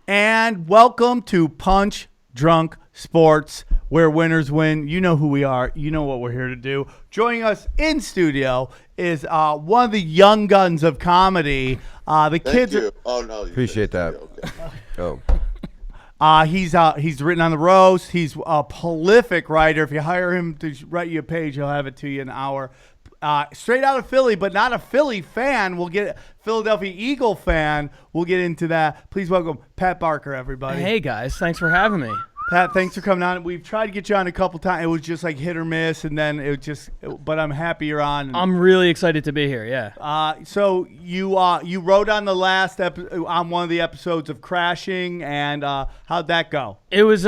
And welcome to Punch Drunk Sports, where winners win. You know who we are. You know what we're here to do. Joining us in studio is one of the young guns of comedy. The kids. Thank you. Oh no, appreciate that. Okay. He's written on the roast. He's a prolific writer. If you hire him to write you a page, he'll have it to you in an hour. Straight out of Philly, but not a Philly fan. We'll get Philadelphia Eagle fan. We'll get into that. Please welcome Pat Barker, everybody. Hey guys, thanks for having me. Pat, thanks for coming on. We've tried to get you on a couple times. It was just like hit or miss, and then it just. But I'm happy you're on. I'm really excited to be here. Yeah. So you wrote on the last on one of the episodes of Crashing, and how'd that go? It was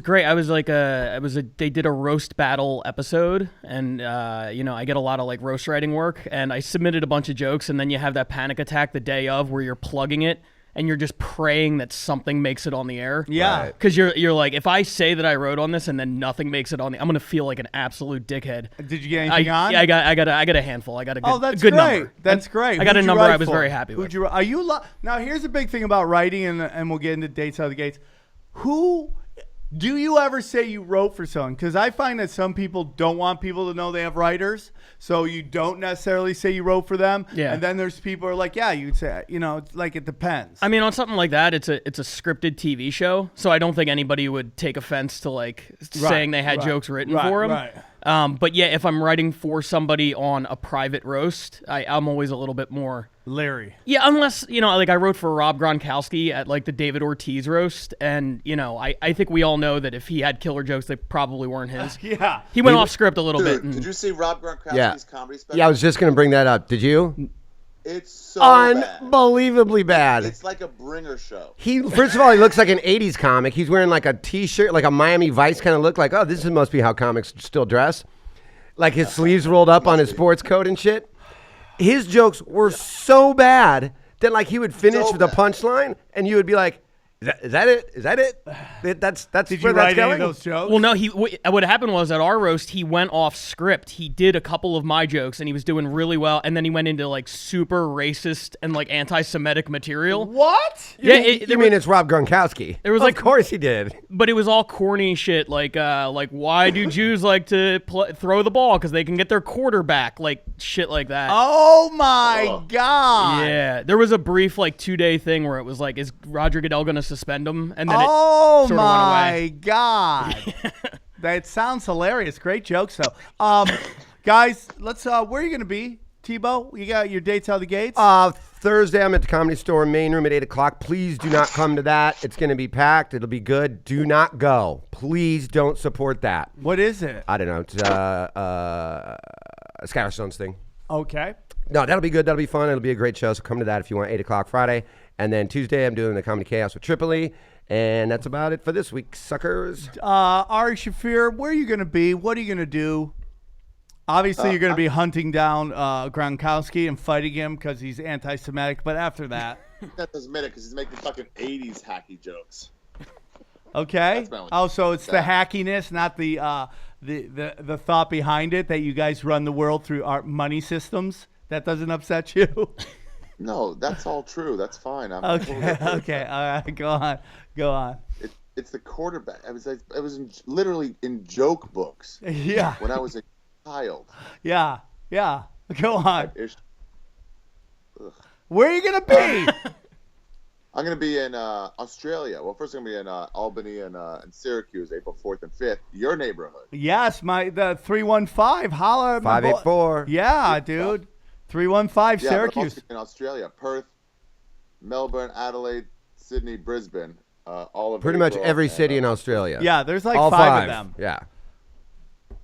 great. I was like they did a roast battle episode, and I get a lot of like roast writing work, and I submitted a bunch of jokes, and then you have that panic attack the day of where you're plugging it. And you're just praying that something makes it on the air. Yeah. Because you're like, if I say that I wrote on this and then nothing makes it on the, I'm gonna feel like an absolute dickhead. Did you get anything on? Yeah, I got a handful. I got a good, that's good great. number. That's great. I got a number I was very happy with. Are you? Now here's the big thing about writing, and we'll get into dates out of the gates. Who? Do you ever say you wrote for someone? Because I find that some people don't want people to know they have writers, so you don't necessarily say you wrote for them. Yeah. And then there's people who are like, yeah, you'd say, it's like it depends. I mean, on something like that, it's a scripted TV show, so I don't think anybody would take offense to like saying they had jokes written for them. Right. But yeah, if I'm writing for somebody on a private roast, I'm always a little bit more leery. Yeah, unless, like I wrote for Rob Gronkowski at like the David Ortiz roast, and I think we all know that if he had killer jokes, they probably weren't his. Yeah. He went off script a little bit. Did you see Rob Gronkowski's comedy special? Yeah, I was just going to bring that up. Did you? It's so bad. Unbelievably bad. It's like a bringer show. First of all, he looks like an 80s comic. He's wearing like a T-shirt, like a Miami Vice kind of look, like, oh, this must be how comics still dress. Like his sleeves rolled up on his sports coat and shit. His jokes were so bad that like he would finish with a punchline and you would be like, is that it? Is that it? That's Did where you that's write going? any of those jokes? Well, no. What happened was at our roast, he went off script. He did a couple of my jokes, and he was doing really well. And then he went into like super racist and like anti-Semitic material. What? Yeah, You mean it's Rob Gronkowski? There was of course he did. But it was all corny shit, like why do Jews like to throw the ball because they can get their quarterback, like shit like that. Oh my God! Yeah, there was a brief like 2-day thing where it was like, is Roger Goodell gonna suspend him? And then oh it sort of went my away. God! That sounds hilarious. Great jokes though. Guys, let's. Where are you gonna be, Thibault? You got your dates out of the gates? Thursday, I'm at the Comedy Store main room at 8 o'clock. Please do not come to that. It's going to be packed. It'll be good. Do not go. Please don't support that. What is it? I don't know. It's Skylar Stone's thing. Okay. No, that'll be good. That'll be fun. It'll be a great show. So come to that if you want. 8 o'clock Friday. And then Tuesday, I'm doing the Comedy Chaos with Tripoli. And that's about it for this week, suckers. Ari Shaffir, where are you going to be? What are you going to do? Obviously, you're going to be hunting down Gronkowski and fighting him because he's anti-Semitic. But after that, That doesn't matter because he's making fucking 80s hacky jokes. okay. That's my only- Oh, so it's the hackiness, not the thought behind it that you guys run the world through our money systems. That doesn't upset you. No, that's all true. That's fine. I'm Okay. totally okay with Okay. that. All right. Go on. It's the quarterback. I was literally in joke books Yeah. when I was a child. Yeah. Go on. Ish. Where are you gonna be? I'm going to be in Australia. Well, first I'm going to be in Albany and Syracuse, April 4th and 5th. Your neighborhood. Yes, the 315. Holla at my boy. 584. Yeah, dude. 315 Yeah, but I'm Syracuse. also in Australia, Perth, Melbourne, Adelaide, Sydney, Brisbane. All of Pretty much April, every and, city in Australia. Yeah, there's like All five of them. Yeah.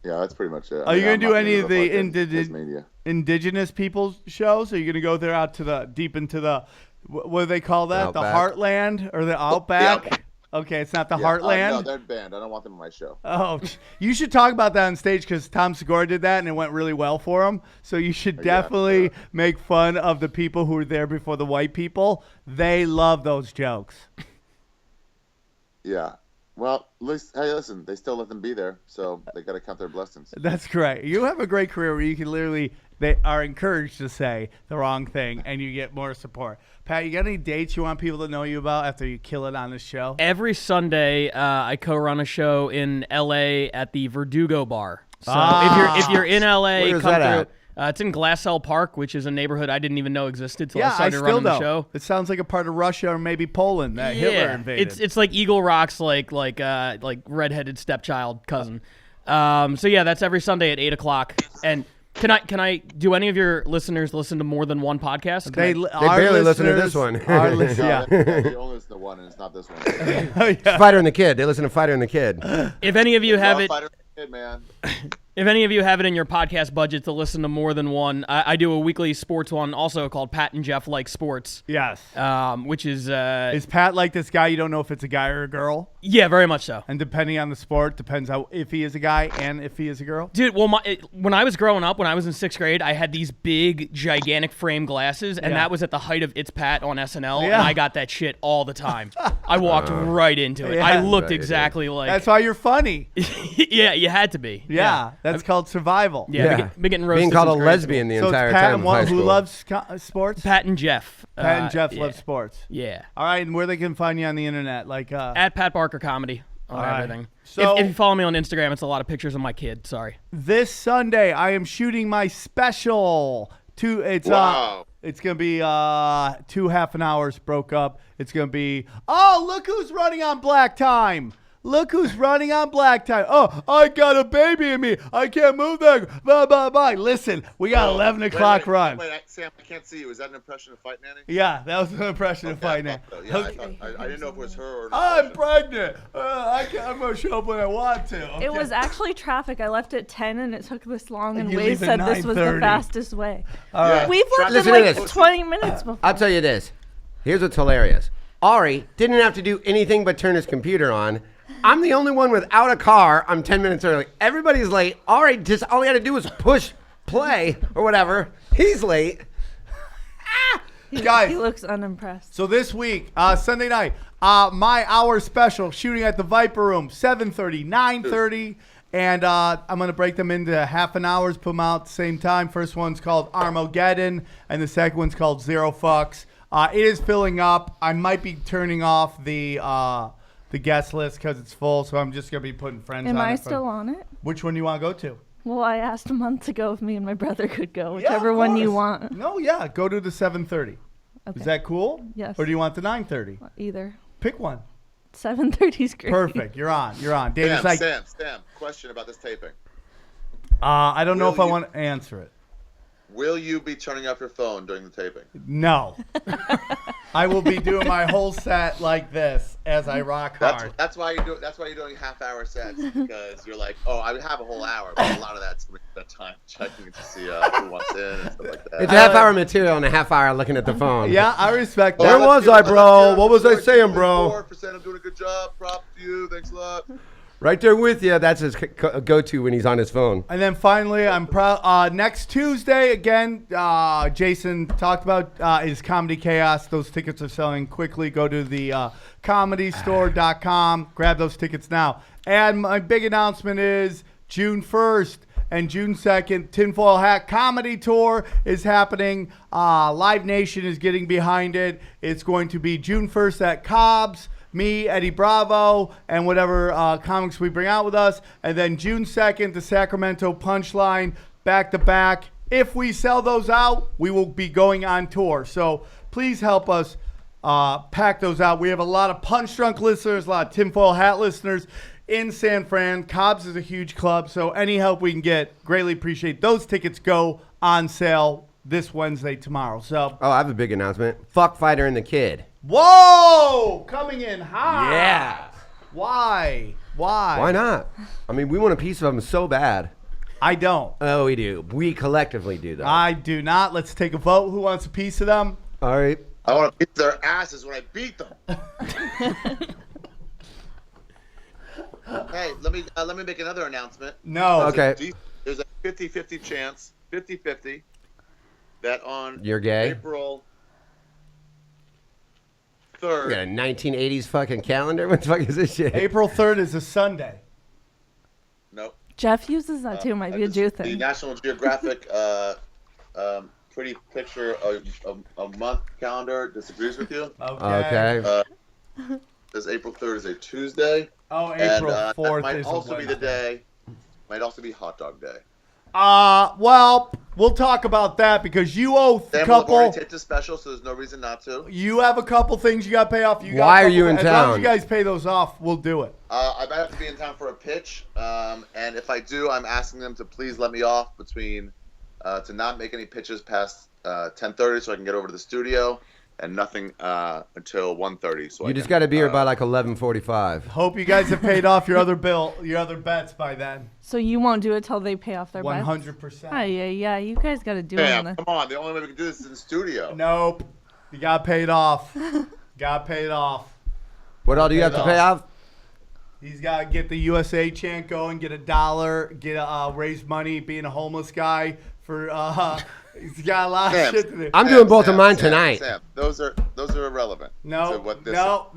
Yeah, that's pretty much it. Are you gonna I'm do not any of the fucking Tasmania. indigenous people's shows? Are you gonna go there out to the deep into the what do they call that? The Outback. Heartland or the Outback? Outback. Okay, it's not the Yeah, Heartland. no, they're banned. I don't want them on my show. Oh, you should talk about that on stage because Tom Segura did that and it went really well for him. So you should definitely make fun of the people who were there before the white people. They love those jokes. Yeah. Well, at least, hey, listen, they still let them be there, so they got to count their blessings. That's great. You have a great career where you can literally, they are encouraged to say the wrong thing and you get more support. Pat, you got any dates you want people to know you about after you kill it on this show? Every Sunday, I co-run a show in L.A. at the Verdugo Bar. So if you're in L.A., Where is come that through. It's in Glassell Park, which is a neighborhood I didn't even know existed till I Yeah, I started still running the don't. show. It sounds like a part of Russia or maybe Poland that Hitler invaded. It's like Eagle Rock's like redheaded stepchild cousin. So yeah, that's every Sunday at 8:00. And can I do any of your listeners listen to more than one podcast? They barely listen to this one. Our yeah. They only listen to one, and it's not this one. Fighter and the Kid. They listen to Fighter and the Kid. If any of you have it, Fighter kid, man. if any of you have it in your podcast budget to listen to more than one, I do a weekly sports one also called Pat and Jeff Like Sports. Yes. Which is Is Pat like this guy? You don't know if it's a guy or a girl? yeah, very much so. And depending on the sport, depends how if he is a guy and if he is a girl? Dude, well, when I was growing up, when I was in 6th grade, I had these big, gigantic frame glasses, and Yeah. that was at the height of It's Pat on SNL, Yeah. and I got that shit all the time. I walked right into it. Yeah. I looked Bet you did. exactly like... That's why you're funny. yeah, you had to be. Yeah. That's called survival. Yeah, been getting roasted Being called a since grade lesbian the So entire it's Pat time and of one high who school. loves sports? Pat and Jeff. Pat and Jeff yeah. love sports. Yeah. All right, and where they can find you on the internet? Like At Pat Barker Comedy on All right. everything. So- if you follow me on Instagram, it's a lot of pictures of my kid. Sorry. this Sunday, I am shooting my special. It's Wow. it's gonna be 2 half an hours broke up. It's gonna be look who's running on black time. Look who's running on black time. Oh, I got a baby in me. I can't move that. Bye, bye, bye. Listen, we got 11 o'clock run. Wait, Sam, I can't see you. Is that an impression of Fight Nanny? Yeah, that was an impression of Fight Night. Yeah, I didn't know if it was her or I'm pregnant. I'm going to show up when I want to. It was actually traffic. I left at 10 and it took this long, and You Wade leave at said this was the 9:30. fastest way. Yeah. We've left in Listen to like this. 20 minutes before. I'll tell you this. Here's what's hilarious. Ari didn't have to do anything but turn his computer on. I'm the only one without a car. I'm 10 minutes early. Everybody's late. Ari just all he had to do was push play or whatever. He's late. Guys. He looks unimpressed. So this week, Sunday night, my hour special, shooting at the Viper Room, 7:30, 9:30. And I'm going to break them into half an hours, put them out at the same time. First one's called Armageddon, and the second one's called Zero Fucks. It is filling up. I might be turning off the guest list because it's full, so I'm just going to be putting friends on Am it. I still on it? Which one do you want to go to? Well, I asked a month ago if me and my brother could go, Yeah, whichever of one you course. want. No, yeah, go to the 7:30. Okay. Is that cool? Yes. Or do you want the 9:30? Either. Pick one. 7:30 is great. Perfect. You're on. David's Sam, like, Sam, question about this taping. I don't know Will if I you- want to answer it. Will you be turning off your phone during the taping? No. I will be doing my whole set like this as I rock hard. That's why you do. That's why you're doing half-hour sets, because you're like, oh, I would have a whole hour, but a lot of that's that time checking to see who wants in and stuff like that. It's a half-hour material and a half-hour looking at the phone. Yeah, I respect Where that. was I, bro? What was I saying, bro? 4%. I'm doing a good job. Props to you. Thanks a lot. Right there with you. That's his go-to when he's on his phone. And then finally, I'm proud. Next Tuesday, again, Jayson talked about is Comedy Chaos. Those tickets are selling quickly. Go to the comedystore.com. Grab those tickets now. And my big announcement is June 1st and June 2nd, Tinfoil Hat Comedy Tour is happening. Live Nation is getting behind it. It's going to be June 1st at Cobb's. Me, Eddie Bravo, and whatever comics we bring out with us. And then June 2nd, the Sacramento Punchline, back to back. If we sell those out, we will be going on tour. So please help us pack those out. We have a lot of Punch Drunk listeners, a lot of Tinfoil Hat listeners in San Fran. Cobb's is a huge club, so any help we can get, greatly appreciate. Those tickets go on sale this Wednesday, tomorrow. So, Oh, I have a big announcement. Fuck Fighter and the Kid. whoa! Coming in hot. Yeah. Why? Why not? I mean, we want a piece of them so bad. I don't. Oh, we do. We collectively do, though. I do not. Let's take a vote. Who wants a piece of them? All right. I want to beat their asses when I beat them. Hey, let me make another announcement. No. Okay. There's a 50-50 chance, 50-50, that on You're gay? April 3rd. We got a 1980s fucking calendar. What the fuck is this shit? April 3rd is a Sunday. Nope. Jeff uses that too. Might be a Jew The thing. National Geographic pretty picture a month calendar disagrees with you. Okay. Says April 3rd is a Tuesday. Oh, April and, 4th might is also a be the Wednesday. day. Might also be Hot Dog Day. Well, we'll talk about that because you owe a Sam will have couple. already taped a special, so there's no reason not to. You have a couple things you got to pay off. Why are you in As long as town? you guys pay those off, we'll do it. I might have to be in town for a pitch, and if I do, I'm asking them to please let me off between to not make any pitches past 10:30, so I can get over to the studio, and nothing until 1:30. So You just got to be here by like 11:45. Hope you guys have paid off your other bets by then. So you won't do it till they pay off their bets? 100%. Yeah. You guys got to do Damn, it. come on. The only way we can do this is in the studio. Nope. You got paid off. Got paid off. What all do you have to pay off? He's got to get the USA chant going, get $1, raise money, being a homeless guy for. He's got a lot of shit to do. I'm doing both of mine tonight. Sam, those are irrelevant. No, to what this no.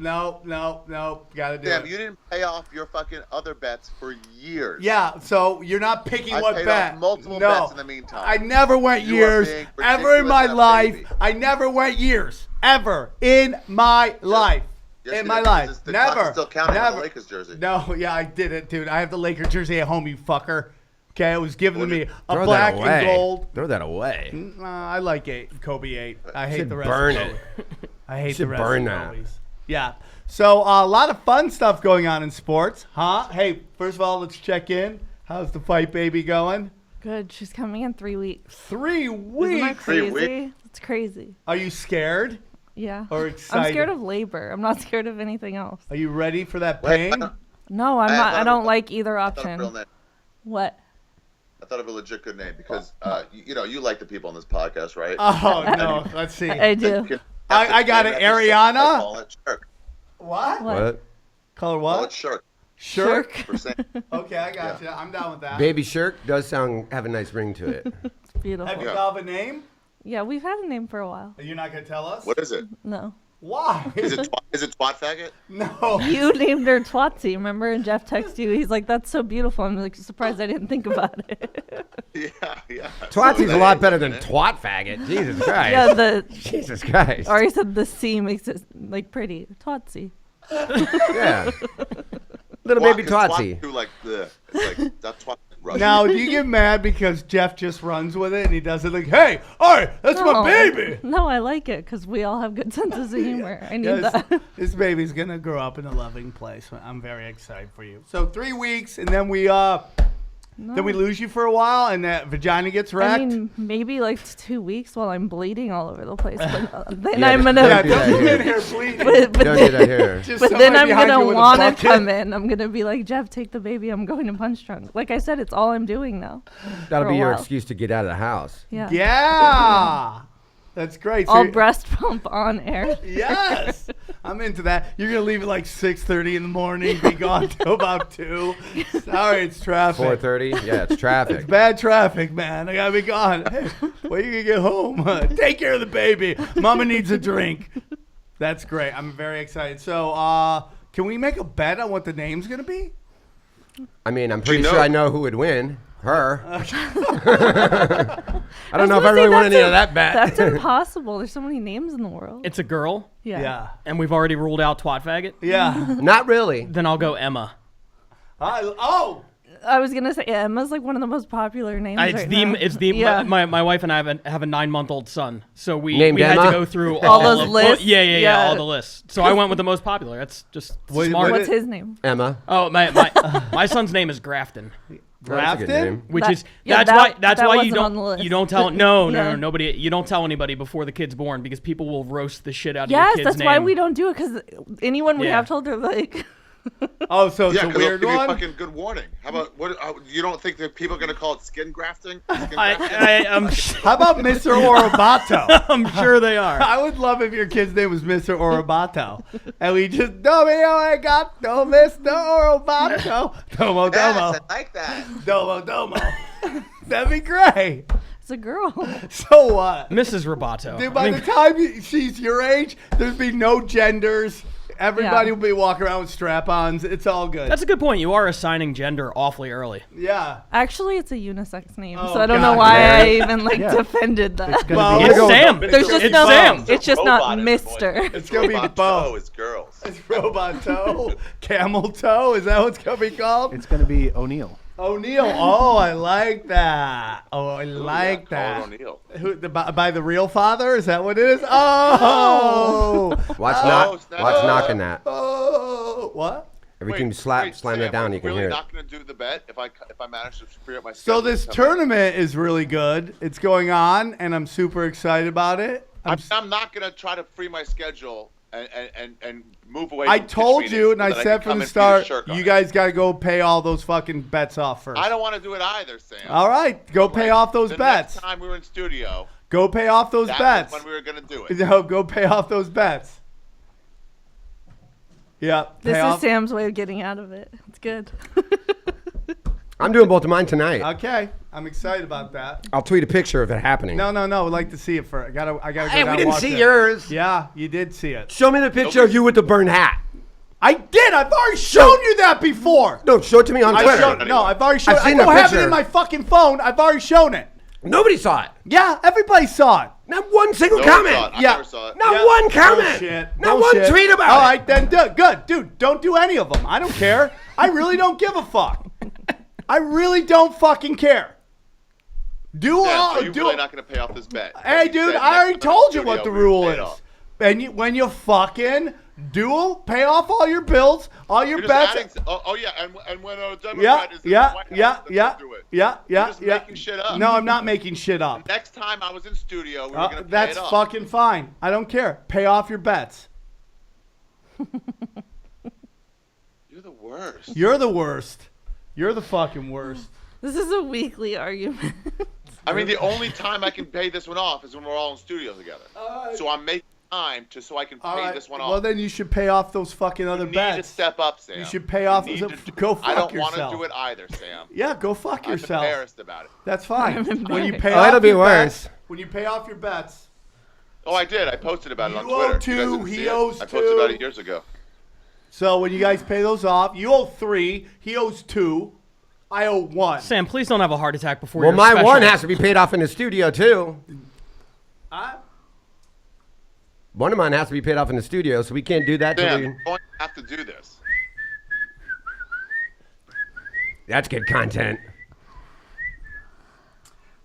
Got to do Sam, it. you didn't pay off your fucking other bets for years. Yeah, so you're not picking I what paid bet. off multiple no, bets in the meantime. I never went You are years being ever in my ridiculous, life. baby. I never went years ever in my life. Yes, in you my did, life, because the clock is never. still counting on never. the Lakers jersey. No, yeah, I did it, dude. I have the Lakers jersey at home, you fucker. Okay, it was given to me a Throw black that away. and gold. Throw that away. I like Kobe 8. I hate Should the rest. burn of it. Kobe. I hate Should the rest burn of that. Kobe's. Yeah. So a lot of fun stuff going on in sports, huh? Hey, first of all, let's check in. How's the fight baby going? Good. She's coming in 3 weeks. 3 Isn't that weeks. 3 crazy? It's crazy. Are you scared Yeah. or excited? I'm scared of labor. I'm not scared of anything else. Are you ready for that Wait, pain? No, I'm I not. thought I it don't was- like either I thought of a real option. name. What? I thought of a legit good name because you like the people on this podcast, right? Oh no. Let's see. I do. I got it. Ariana? Call it Shirk. What? What? Color Call it what? Shirk. Shirk. For Sam. Okay, I got you. I'm down with that. Baby Shirk does have a nice ring to it. It's beautiful. Have you Yeah. thought of a name? Yeah, we've had a name for a while. You're not gonna tell us? What is it? No. Why? Is it twat faggot? No. You named her Twatsy, remember? And Jeff texted you. He's like, that's so beautiful. I'm like surprised I didn't think about it. Yeah. Twatsy's a lot better than twat faggot. Jesus Christ. Yeah, Jesus Christ. or he said the C makes it like pretty. Twatsy. Yeah. Little baby Twatsy. Like the like that's twat. Russian. Now, do you get mad because Jeff just runs with it and he does it like, hey, all right, that's my baby. No, I like it because we all have good senses of humor. I need Yes, that. this baby's going to grow up in a loving place. I'm very excited for you. So 3 weeks and then we lose you for a while and that vagina gets wrecked. I mean, maybe like 2 weeks while I'm bleeding all over the place. But then Yeah, I'm gonna. don't yeah, do don't that come here. in here bleeding. But Don't do that here. Just But then somebody I'm behind gonna you with a want to bucket. come in. I'm gonna be like, Jeff, take the baby. I'm going to Punch Drunk. Like I said, it's all I'm doing now. That'll for be a your while. excuse to get out of the house. Yeah. Yeah. That's great. So All you're- breast pump on air. Yes, I'm into that. You're gonna leave at like 6:30 in the morning, be gone till about 2. Sorry, it's traffic. 4:30. Yeah, it's traffic. It's bad traffic, man. I gotta be gone. Hey, when you gonna get home? Take care of the baby. Mama needs a drink. That's great. I'm very excited. So, can we make a bet on what the name's gonna be? I mean, I'm pretty know? sure I know who would win. Her. I don't know if was I gonna really say, want any that's of that bet. That's impossible. There's so many names in the world. It's a girl, Yeah. and we've already ruled out twat faggot. Yeah. Not really. Then I'll go Emma. Oh. I was gonna say Emma's like one of the most popular names. It's the Yeah. my wife and I have a 9-month-old son, so we Named had to Emma? go through All all those of, lists? Yeah, Yeah. all the lists. So I went with the most popular. That's just What- smart. What's his name? Emma. Oh, my son's name is Grafton, That's a good Grafton? name. which That- is yeah, that's that why you wasn't on the don't list. tell Yeah. nobody you don't tell anybody before the kid's born because people will roast the shit out of your Yes, kid's that's name. why we don't do it because anyone we Yeah. have told her like. Oh, so it's Yeah, a because they'll weird give you one. fucking good warning. How about what? You don't think that people are gonna call it skin grafting? Skin grafting? I'm How about Mr. Orobato? I'm sure they are. I would love if your kid's name was Mr. Orobato. And we just, Domio gato, Mr. Orobato. Domo, Yes, domo. I like that. Domo, domo. That'd be great. It's a girl. So what? Mrs. Roboto. Dude, by the time she's your age, there'd be no genders. Everybody will be walking around with strap-ons. It's all good. That's a good point. You are assigning gender awfully early. Yeah. Actually, it's a unisex name, Oh, so I don't know God. why Yeah. I even defended that. Well, It's Sam. There's just It's no. Sam. It's just not Robot is Mister. It's going to be Robot Bo. toe is girls. It's robot toe. Camel toe. Is that what's going to be called? It's going to be O'Neill. O'Neill. Oh, I like that. Oh, I like Call that. it O'Neill. By the real father? Is that what it is? Oh. Watch snap. knocking that. Oh. What? Every time you slam Sam, that down, are you can really hear it. not going to do the bet if I manage to free up my So schedule? this Come tournament is really good. It's going on, and I'm super excited about it. I'm not going to try to free my schedule and move away. I from pitch told meetings you, and so I that said can from come the and be the start, shirk on you it. guys got to go pay all those fucking bets off first. I don't want to do it either, Sam. All right, go pay off those the bets. Next time we were in studio, Go pay off those that bets. was when we were going to do it. No, go pay off those bets. Yeah. This pay is off. Sam's way of getting out of it. It's good. I'm doing both of mine tonight. Okay, I'm excited about that. I'll tweet a picture of it happening. No. We'd like to see it first. I gotta go Hey, down we and didn't watch see it. yours. Yeah, you did see it. Show me the picture of you with the burned hat. I did. I've already shown you that before. No, show it to me on Twitter. I've already shown. I've I seen don't the have it picture. in my fucking phone. I've already shown it. Nobody saw it. Yeah, everybody saw it. Not one single No one comment. saw it. I Yeah. never saw it. Not Yeah. one comment. Bullshit. Not Bullshit. one tweet about All it. right, then good. Dude, don't do any of them. I don't care. I really don't give a fuck. I really don't fucking care. Do Sam, all. are you do really not going to pay off this bet? Hey, You dude, said I already next time told you in what the studio, we rule pay is. it off. And when you fucking pay off all your bills, all your You're bets. just adding, oh yeah, and when a Democrat Yeah, is in the White House, let's do it. yeah. You're just making shit up. No, I'm not making shit up. Next time I was in studio, we were going to pay That's it off. fucking fine. I don't care. Pay off your bets. You're the worst. You're the worst. You're the fucking worst. This is a weekly argument. I mean, the only time I can pay this one off is when we're all in studio together. So I'm making time so I can All pay right. this one off. Well, then you should pay off those fucking other you need bets. to step up, Sam. You should pay off. You need to- Go fuck I don't yourself. want to do it either, Sam. Yeah, go fuck I'm yourself. embarrassed about it. That's fine. When you pay Oh, off it'll be your worse. bets, when you pay off your bets, Oh, I did. I posted about it on You owe Twitter. two, You guys didn't he see it? owes I posted about two. it years ago. so when you guys pay those off, you owe 3, he owes 2, I owe 1. Sam, please don't have a heart attack before Well, your my special. one has to be paid off in the studio too. One of mine has to be paid off in the studio, so we can't do that till Sam, we... you're going to have to do this. That's good content.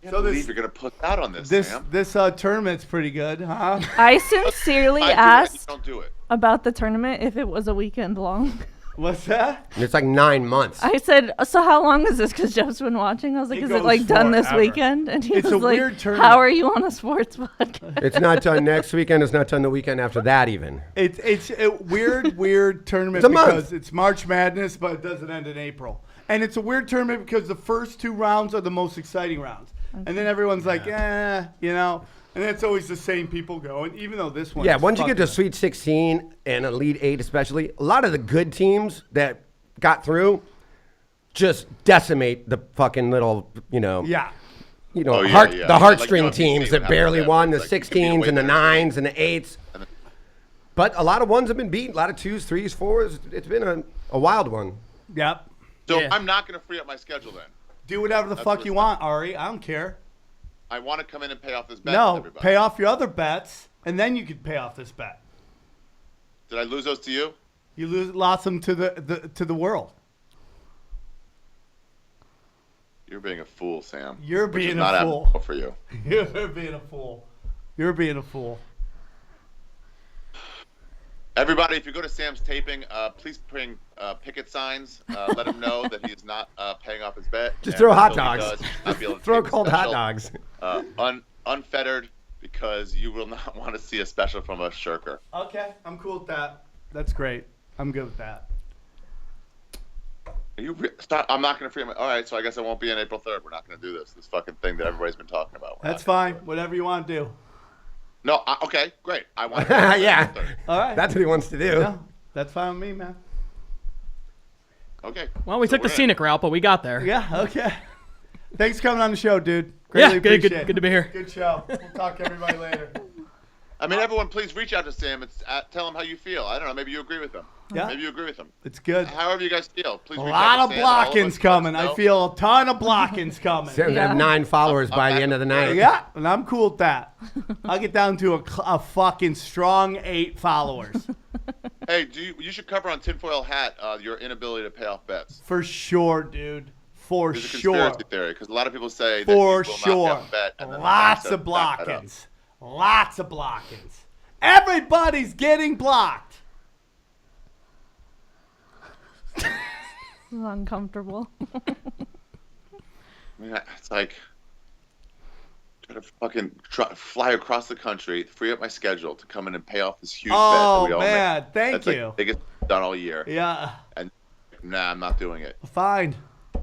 I can't So believe this- you're going to put that on this, This Sam. tournament's pretty good, huh? I sincerely I do that, you asked don't do it. about the tournament if it was a weekend long. What's that? And it's like 9 months. I said, so how long is this? Because Jeff's been watching. I was like, It is it goes like done this forever. weekend? And he It's was a like, weird tournament. how are you on a sports podcast? It's not done next weekend. It's not done the weekend after that even. It's a weird tournament It's a month. because it's March Madness, but it doesn't end in April. And it's a weird tournament because the first 2 rounds are the most exciting rounds. And then everyone's like, you know. And it's always the same people going, even though this one Yeah, is once you get to fucking- Sweet 16 and Elite 8 especially, a lot of the good teams that got through just decimate the fucking little, Yeah. the Yeah. heartstring Like, teams what that happens barely then. won, the It's like, you can be 16s and the away 9s and the 8s. But a lot of ones have been beat, a lot of 2s, 3s, 4s. It's been a wild one. Yep. So Yeah. I'm not going to free up my schedule then. Do whatever the fuck you want, Ari. I don't care. I want to come in and pay off this bet with No, everybody. pay off your other bets, and then you could pay off this bet. Did I lose those to you? You lost them to the world. You're being a fool, Sam. You're Which is being not a fool. abnormal for you. You're being a fool. You're being a fool. Everybody, if you go to Sam's taping, please bring picket signs. Let him know that he's not paying off his bet. Just And throw hot until he dogs. does, he should not be able to Throw take a cold hot special, dogs. Unfettered, because you will not want to see a special from a shirker. Okay, I'm cool with that. That's great. I'm good with that. Stop. I'm not going to free him. All right, so I guess I won't be on April 3rd. We're not going to do this. This fucking thing that everybody's been talking about. We're That's not gonna fine. do Whatever you want to do. it. No, okay, great. I want to Yeah. All right. That's what he wants to do. No, that's fine with me, man. Okay. Well, we So took the we're in. scenic route, but we got there. Yeah, okay. Thanks for coming on the show, dude. Greatly good, appreciate it. good to be here. Good show. We'll talk to everybody later. I mean, everyone, please reach out to Sam and tell him how you feel. I don't know. Maybe you agree with him. Yeah. Maybe you agree with him. It's good. However you guys feel, please A reach lot out of to Sam. All of blockings us, coming. let us I know. feel a ton of blockings coming. Sam's gonna have 9 followers by the end of the night. Yeah, and I'm cool with that. I'll get down to a fucking strong 8 followers. Hey, you should cover on Tinfoil Hat your inability to pay off bets. For sure, dude. For There's a sure. conspiracy theory because a lot of people say that For you will sure. not pay off a bet. And then the Lots bank of says, "Back that up." blockings. Lots of blockings. Everybody's getting blocked. This is uncomfortable. I mean, it's like try to fucking fly across the country, free up my schedule to come in and pay off this huge bet that we Oh, all man. make. Thank That's you. like the biggest done all year. Yeah. And nah, I'm not doing it. Fine. I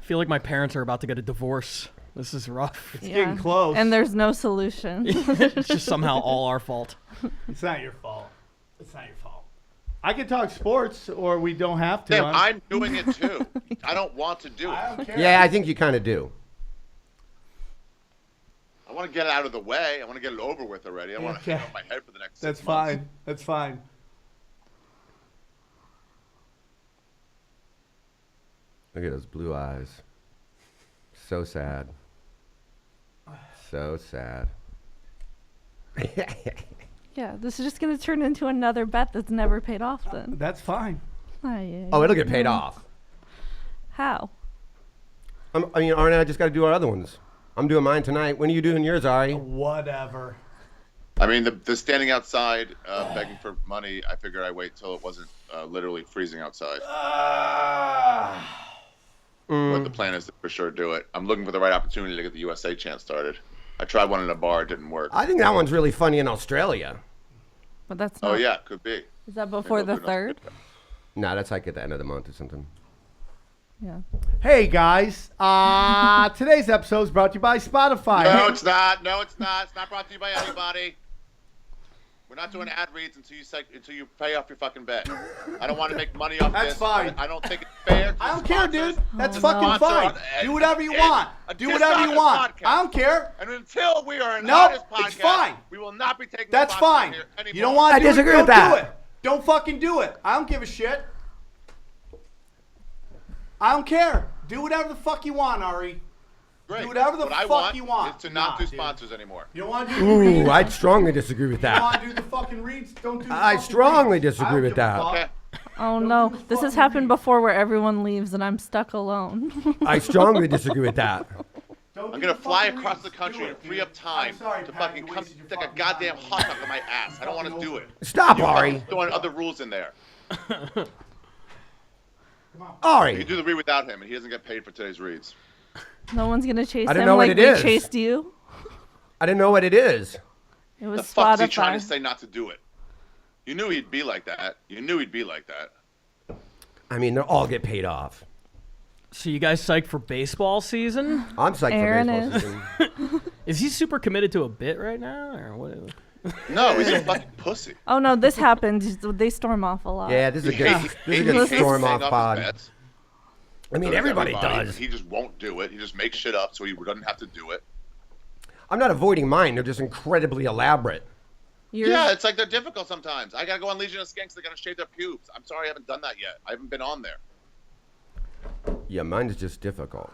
feel like my parents are about to get a divorce. This is rough. It's getting close. And there's no solution. It's just somehow all our fault. It's not your fault. It's not your fault. I can talk sports, or we don't have to. Damn, I'm doing it too. I don't want to do it. I don't care. Yeah, I think you kind of do. I want to get it out of the way. I want to get it over with already. I want to Okay. hang on my head for the next 6 That's months. fine. That's fine. Look at those blue eyes. So sad. So sad. Yeah, this is just going to turn into another bet that's never paid off then. That's fine. Oh, it'll get paid off. How? I mean, Arnie and I just got to do our other ones. I'm doing mine tonight. When are you doing yours, Ari? Whatever. I mean, the standing outside begging for money, I figured I'd wait till it wasn't literally freezing outside. But the plan is to for sure do it. I'm looking for the right opportunity to get the USA chant started. I tried one in a bar. It didn't work. I think that one's really funny in Australia. But that's not. Oh, yeah, could be. Is that before the 3rd? Nah, that's like at the end of the month or something. Yeah. Hey, guys. Today's episode is brought to you by Spotify. No, Hey, it's not. No, it's not. It's not brought to you by anybody. We're not doing ad reads until you pay off your fucking bet. I don't want to make money off That's this. fine. I don't think it's fair. to I don't care, sponsors. dude. That's Oh, fucking no. fine. Sponsor Do whatever you and want. a Do whatever you dishonest want. podcast. I don't care. And until we are an Nope, honest podcast, it's fine. we will not be taking That's sponsors fine. here anymore. You don't want I to do disagree it, with don't that. do it. Don't fucking do it. I don't give a shit. I don't care. Do whatever the fuck you want, Ari. Great. Do whatever the what I fuck you want. is to not Nah, do dude. sponsors anymore. You don't want to do the reads? Ooh, I'd strongly disagree with You don't want that. to do the fucking reads? Don't do the I fucking strongly reads. disagree I don't with give a that. fuck. Okay. Oh Don't no, do the this has fucking happened read. before where everyone leaves and I'm stuck alone. I strongly disagree with that. Don't I'm do gonna the fly fucking across reads. the country Do and it, free dude. up time I'm sorry, to Pat, fucking you come wasted your stick a fucking goddamn time. hot dog in my ass. I don't want to Fucking do over it. Stop, Ari. Throwing other rules in there. You Ari. do the read without him, and he doesn't get paid for today's reads. No one's gonna chase I don't him know what like it we is. chased you. I didn't know what it is. It was The fuck's he trying to Spotify. say not to do it? You knew he'd be like that. You knew he'd be like that. I mean, they all get paid off. So you guys psyched for baseball season? I'm psyched Aaron for baseball is. season. Is he super committed to a bit right now, or what? No, he's a fucking pussy. Oh no, this happened. They storm off a lot. Yeah, this is a He good, hates- this is a he good hates storm paying off his pod. bets. I mean, So does everybody everybody. does. He just won't do it. He just makes shit up so he doesn't have to do it. I'm not avoiding mine. They're just incredibly elaborate. Yours- Yeah, it's like they're difficult sometimes. I gotta go on Legion of Skanks. They gotta shave their pubes. I'm sorry, I haven't done that yet. I haven't been on there. Yeah, mine is just difficult.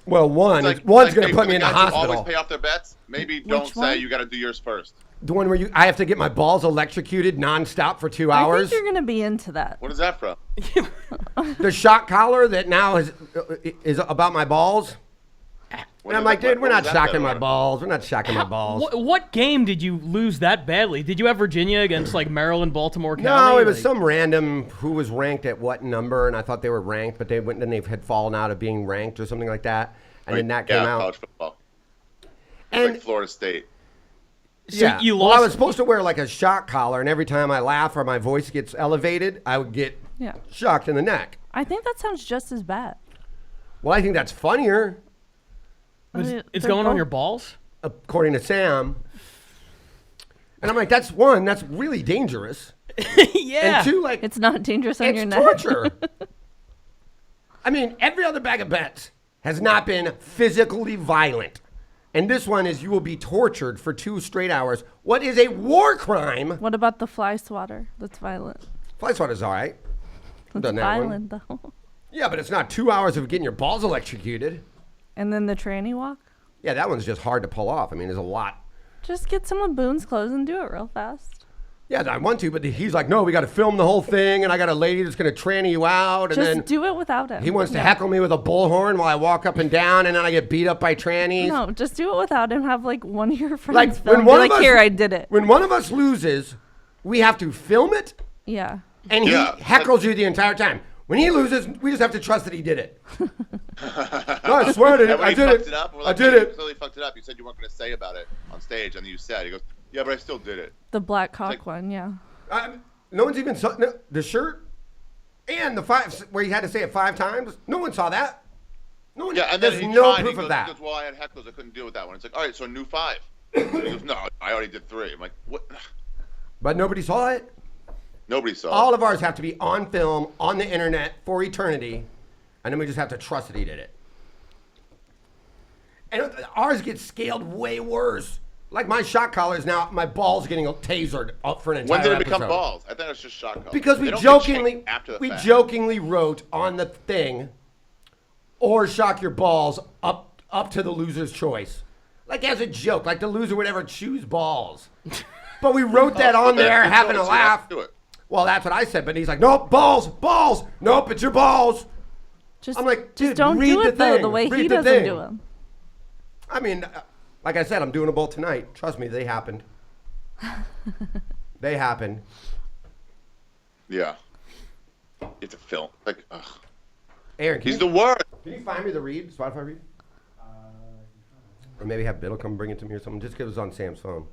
Well, one's It's like- going like, to hey, put for me the in the guys who hospital. Always pay off their bets. Maybe don't say one? you gotta do yours first. The one where I have to get my balls electrocuted nonstop for 2 I hours. think you're gonna be into that. What is that from? The shock collar that now is about my balls. What And I'm is like, that- dude, we're what not was that shocking better my on? balls. We're not shocking my balls. What game did you lose that badly? Did you have Virginia against like Maryland, Baltimore County? No, it was Like- some random who was ranked at what number, and I thought they were ranked, but they went and they had fallen out of being ranked or something like that, and then that came yeah, out. college football. It's And like Florida State. So yeah, you well, lost. I was supposed to wear like a shock collar, and every time I laugh or my voice gets elevated, I would get Yeah. shocked in the neck. I think that sounds just as bad. Well, I think that's funnier, It's They're going on both- your balls. according to Sam. And I'm like, that's one, that's really dangerous. Yeah. And two, like, It's not dangerous on your it's neck. torture. I mean, every other bag of bets has not been physically violent. And this one is you will be tortured for 2 straight hours. What is a war crime? What about the fly swatter? That's violent. Fly swatter's all right. I've That's done that violent, one. though. Yeah, but it's not 2 hours of getting your balls electrocuted. And then the tranny walk? Yeah, that one's just hard to pull off. I mean, there's a lot. Just get some of Boone's clothes and do it real fast. Yeah, I want to, but he's like, no, we got to film the whole thing, and I got a lady that's going to tranny you out. And Just then do it without him. he wants to heckle me with a bullhorn while I walk up and down, and then I get beat up by trannies. No, just do it without him. Have like one of your friends Like, film. when Be one like, of us- here, I did it. When one of us loses, we have to film it, Yeah. and he Yeah. heckles you the entire time. When he loses, we just have to trust that he did it. No, I swear to And it. when I he did fucked it. it up, we're I like, did "You it. clearly fucked it up. You said you weren't going to say about it on stage, and then you said." He goes, "Yeah, but I still did it." The black cock like- one, yeah. No one's even saw the shirt and the 5 where he had to say it 5 times. No one saw that. No one. Yeah, and then there's he no tried. proof He goes, of that. He goes, "Well, I had heckles. I couldn't deal with that one." It's like, all right, so a new 5. He goes, "No, I already did 3." I'm like, "What?" But nobody saw it. Nobody saw. All of ours have to be on film, on the internet for eternity, and then we just have to trust that he did it. And ours gets scaled way worse. Like my shot collar is now, my balls getting tasered up for an entire When did it episode. become balls? I think it was just shot collar. Because They we don't get jokingly, changed after the we fact. jokingly wrote on the thing, or shock your balls up to the loser's choice. Like as a joke, like the loser would ever choose balls. But we wrote that on But there, that's having the a choice, you have laugh. to do it. Well, that's what I said, but he's like, nope, balls. Nope, it's your balls. Just, I'm like, just dude, don't read do the it though thing. the way Read he the doesn't thing. do them. I mean, like I said, I'm doing them both tonight. Trust me, they happened. They happened. Yeah. It's a film. Like, ugh. Aaron, He's the worst. can you find me the read, Spotify read? Or maybe have Biddle come bring it to me or something, just because it was on Sam's phone.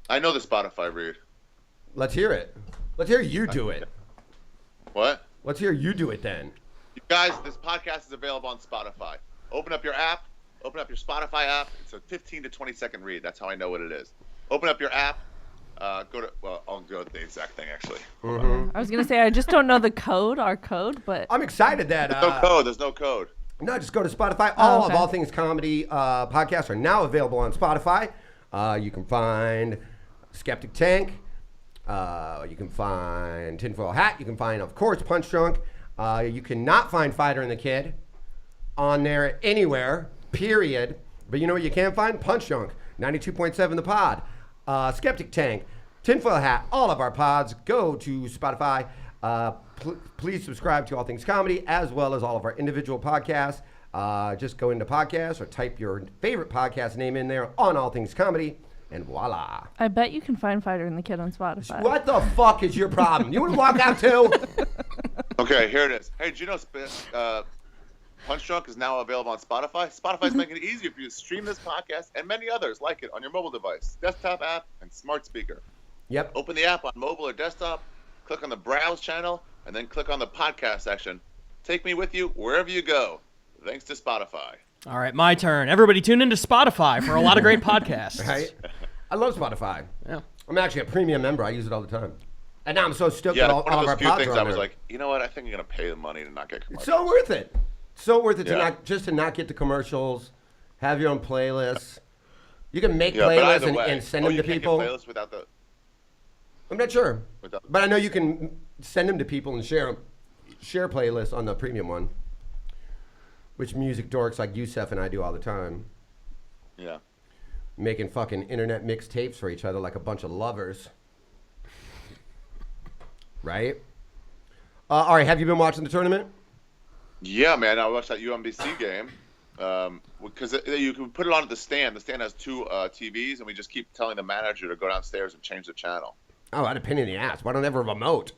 I know the Spotify read. Let's hear it. Let's hear you do it. What? Let's hear you do it then. You guys, this podcast is available on Spotify. Open up your app. Open up your Spotify app. It's a 15 to 20 second read. That's how I know what it is. Open up your app. Go to. Well, I'll go to the exact thing actually. I was gonna say I just don't know the code, our code, but I'm excited that. No code. There's no code. No, just go to Spotify. All okay. of All Things Comedy podcasts are now available on Spotify. You can find Skeptic Tank. You can find Tinfoil Hat. You can find, of course, Punch Drunk. You cannot find Fighter and the Kid on there anywhere, period. But you know what you can find? Punch Drunk, 92.7 The Pod. Skeptic Tank, Tinfoil Hat, all of our pods. Go to Spotify. Please subscribe to All Things Comedy as well as all of our individual podcasts. Just go into podcasts or type your favorite podcast name in there on All Things Comedy, and voila. I bet you can find Fighter and the Kid on Spotify. What the fuck is your problem? You want to walk out too? Okay, here it is. Hey, did you know Punch Drunk is now available on Spotify? Spotify's making it easier for you to stream this podcast and many others like it on your mobile device, desktop app, and smart speaker. Yep. Open the app on mobile or desktop, click on the Browse channel, and then click on the podcast section. Take me with you wherever you go. Thanks to Spotify. All right, my turn. Everybody tune into Spotify for a lot of great podcasts. Right? I love Spotify. Yeah. I'm actually a premium member. I use it all the time. And now I'm so stoked Yeah, that all one of of our those few pods things are on I was there. like, you know what? I think I'm gonna pay the money to not get It's commercials. so worth it. So worth it Yeah. to not get the commercials, have your own playlists. You can make Yeah, but playlists either way, and send them you to can't people. Get playlists without the. I'm not sure, Without- but I know you can send them to people and share playlists on the premium one, which music dorks like Yusef and I do all the time, Yeah. making fucking internet mixtapes for each other like a bunch of lovers. Right? All right, have you been watching the tournament? Yeah, man. I watched that UMBC game because you can put it on at the stand. The stand has 2 TVs, and we just keep telling the manager to go downstairs and change the channel. Oh, I had a pain in the ass. Why don't I have a remote?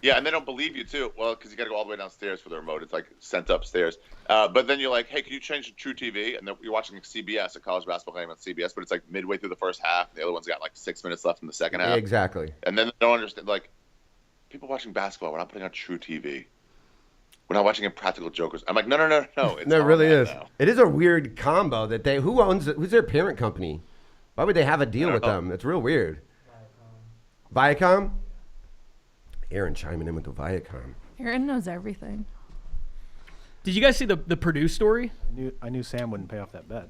Yeah, and they don't believe you too. Well, because you got to go all the way downstairs for the remote. It's like sent upstairs. But then you're like, hey, can you change to True TV? And then you're watching CBS, a college basketball game on CBS, but it's like midway through the first half. The other one's got like 6 minutes left in the second half. Exactly. And then they don't understand. Like, people watching basketball, we're not putting on True TV. We're not watching Impractical Jokers. I'm like, no. It's No, it on really that is. now. It is a weird combo that they. Who's their parent company? Why would they have a deal with know. them? It's real weird. Viacom. Aaron chiming in with the Viacom. Aaron knows everything. Did you guys see the Purdue story? I knew Sam wouldn't pay off that bet.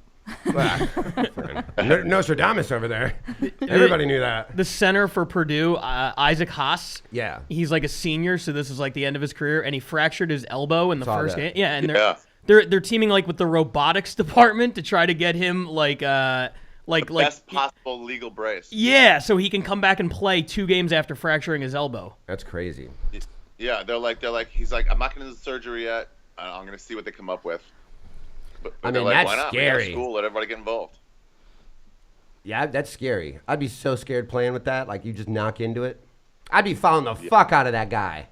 Nostradamus over there. Everybody knew that. The center for Purdue, Isaac Haas. Yeah. He's like a senior, so this is like the end of his career, and he fractured his elbow in the first game. Yeah, and they're teaming like with the robotics department to try to get him like best possible legal brace. Yeah, so he can come back and play 2 games after fracturing his elbow. That's crazy. Yeah, they're like he's like, I'm not going to do the surgery yet. I'm going to see what they come up with. But I mean, like, that's why not? scary. We got school, let everybody get involved. Yeah, that's scary. I'd be so scared playing with that. Like, you just knock into it. I'd be following the fuck out of that guy.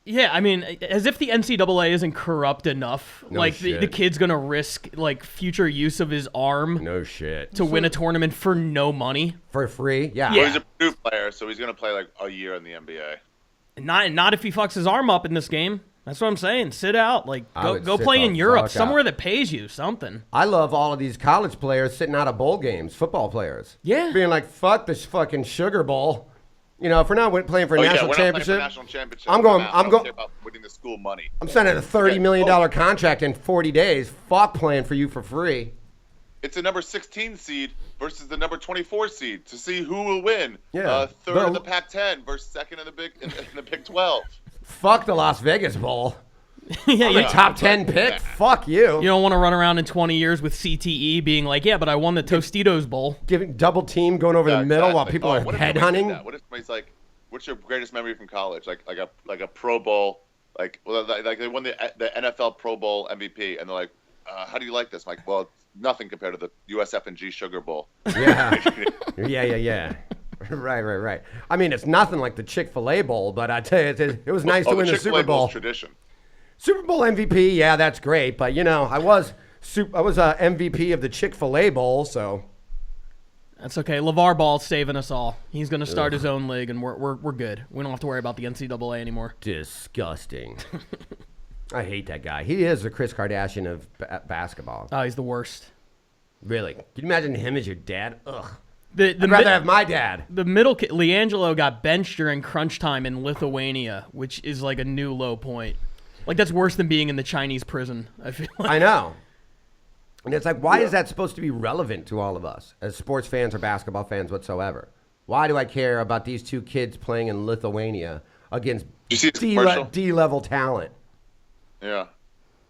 Yeah, I mean, as if the NCAA isn't corrupt enough. No like, shit. the kid's going to risk, like, future use of his arm No shit. to win a tournament for no money. For free? Yeah. Well, he's a Purdue player, so he's going to play like a year in the NBA. Not if he fucks his arm up in this game. That's what I'm saying. Sit out. Like, go sit play the in Europe, fuck somewhere out. that pays you something. I love all of these college players sitting out of bowl games, football players. Yeah. Being like, fuck this fucking Sugar Bowl. You know, if we're not playing for a national we're championship, not playing for national championship. I'm going- I don't care about winning the school money. I'm signing a $30 million contract in 40 days. Fuck playing for you for free. It's a number 16 seed versus the number 24 seed to see who will win. Yeah. Third in the Pac-10 versus second in the Big 12. Fuck the Las Vegas Bowl. Yeah, The top 10 pick? Fuck you. You don't want to run around in 20 years with CTE being like, yeah, but I won the Tostitos Bowl. Giving double team going over the middle while people are What if somebody did headhunting. that? What if somebody's like, "What's your greatest memory from college?" Like a Pro Bowl, like they won the NFL Pro Bowl MVP, and they're like, "How do you like this?" I'm like, well, it's nothing compared to the USF&G Sugar Bowl. Yeah. Yeah. Right. I mean, it's nothing like the Chick-fil-A Bowl, but I tell you, it was nice to win the Super Bowl. Tradition. Super Bowl MVP, yeah, that's great. But, you know, I was MVP of the Chick-fil-A Bowl, so. That's okay. LaVar Ball's saving us all. He's going to start his own league, and we're good. We don't have to worry about the NCAA anymore. Disgusting. I hate that guy. He is the Kris Kardashian of basketball. Oh, he's the worst. Really? Can you imagine him as your dad? Ugh. I'd I'd rather have my dad. The middle kid, LiAngelo, got benched during crunch time in Lithuania, which is like a new low point. Like, that's worse than being in the Chinese prison, I feel like. I know. And it's like, why is that supposed to be relevant to all of us as sports fans or basketball fans whatsoever? Why do I care about these 2 kids playing in Lithuania against Did you see his commercial? D-level talent? Yeah.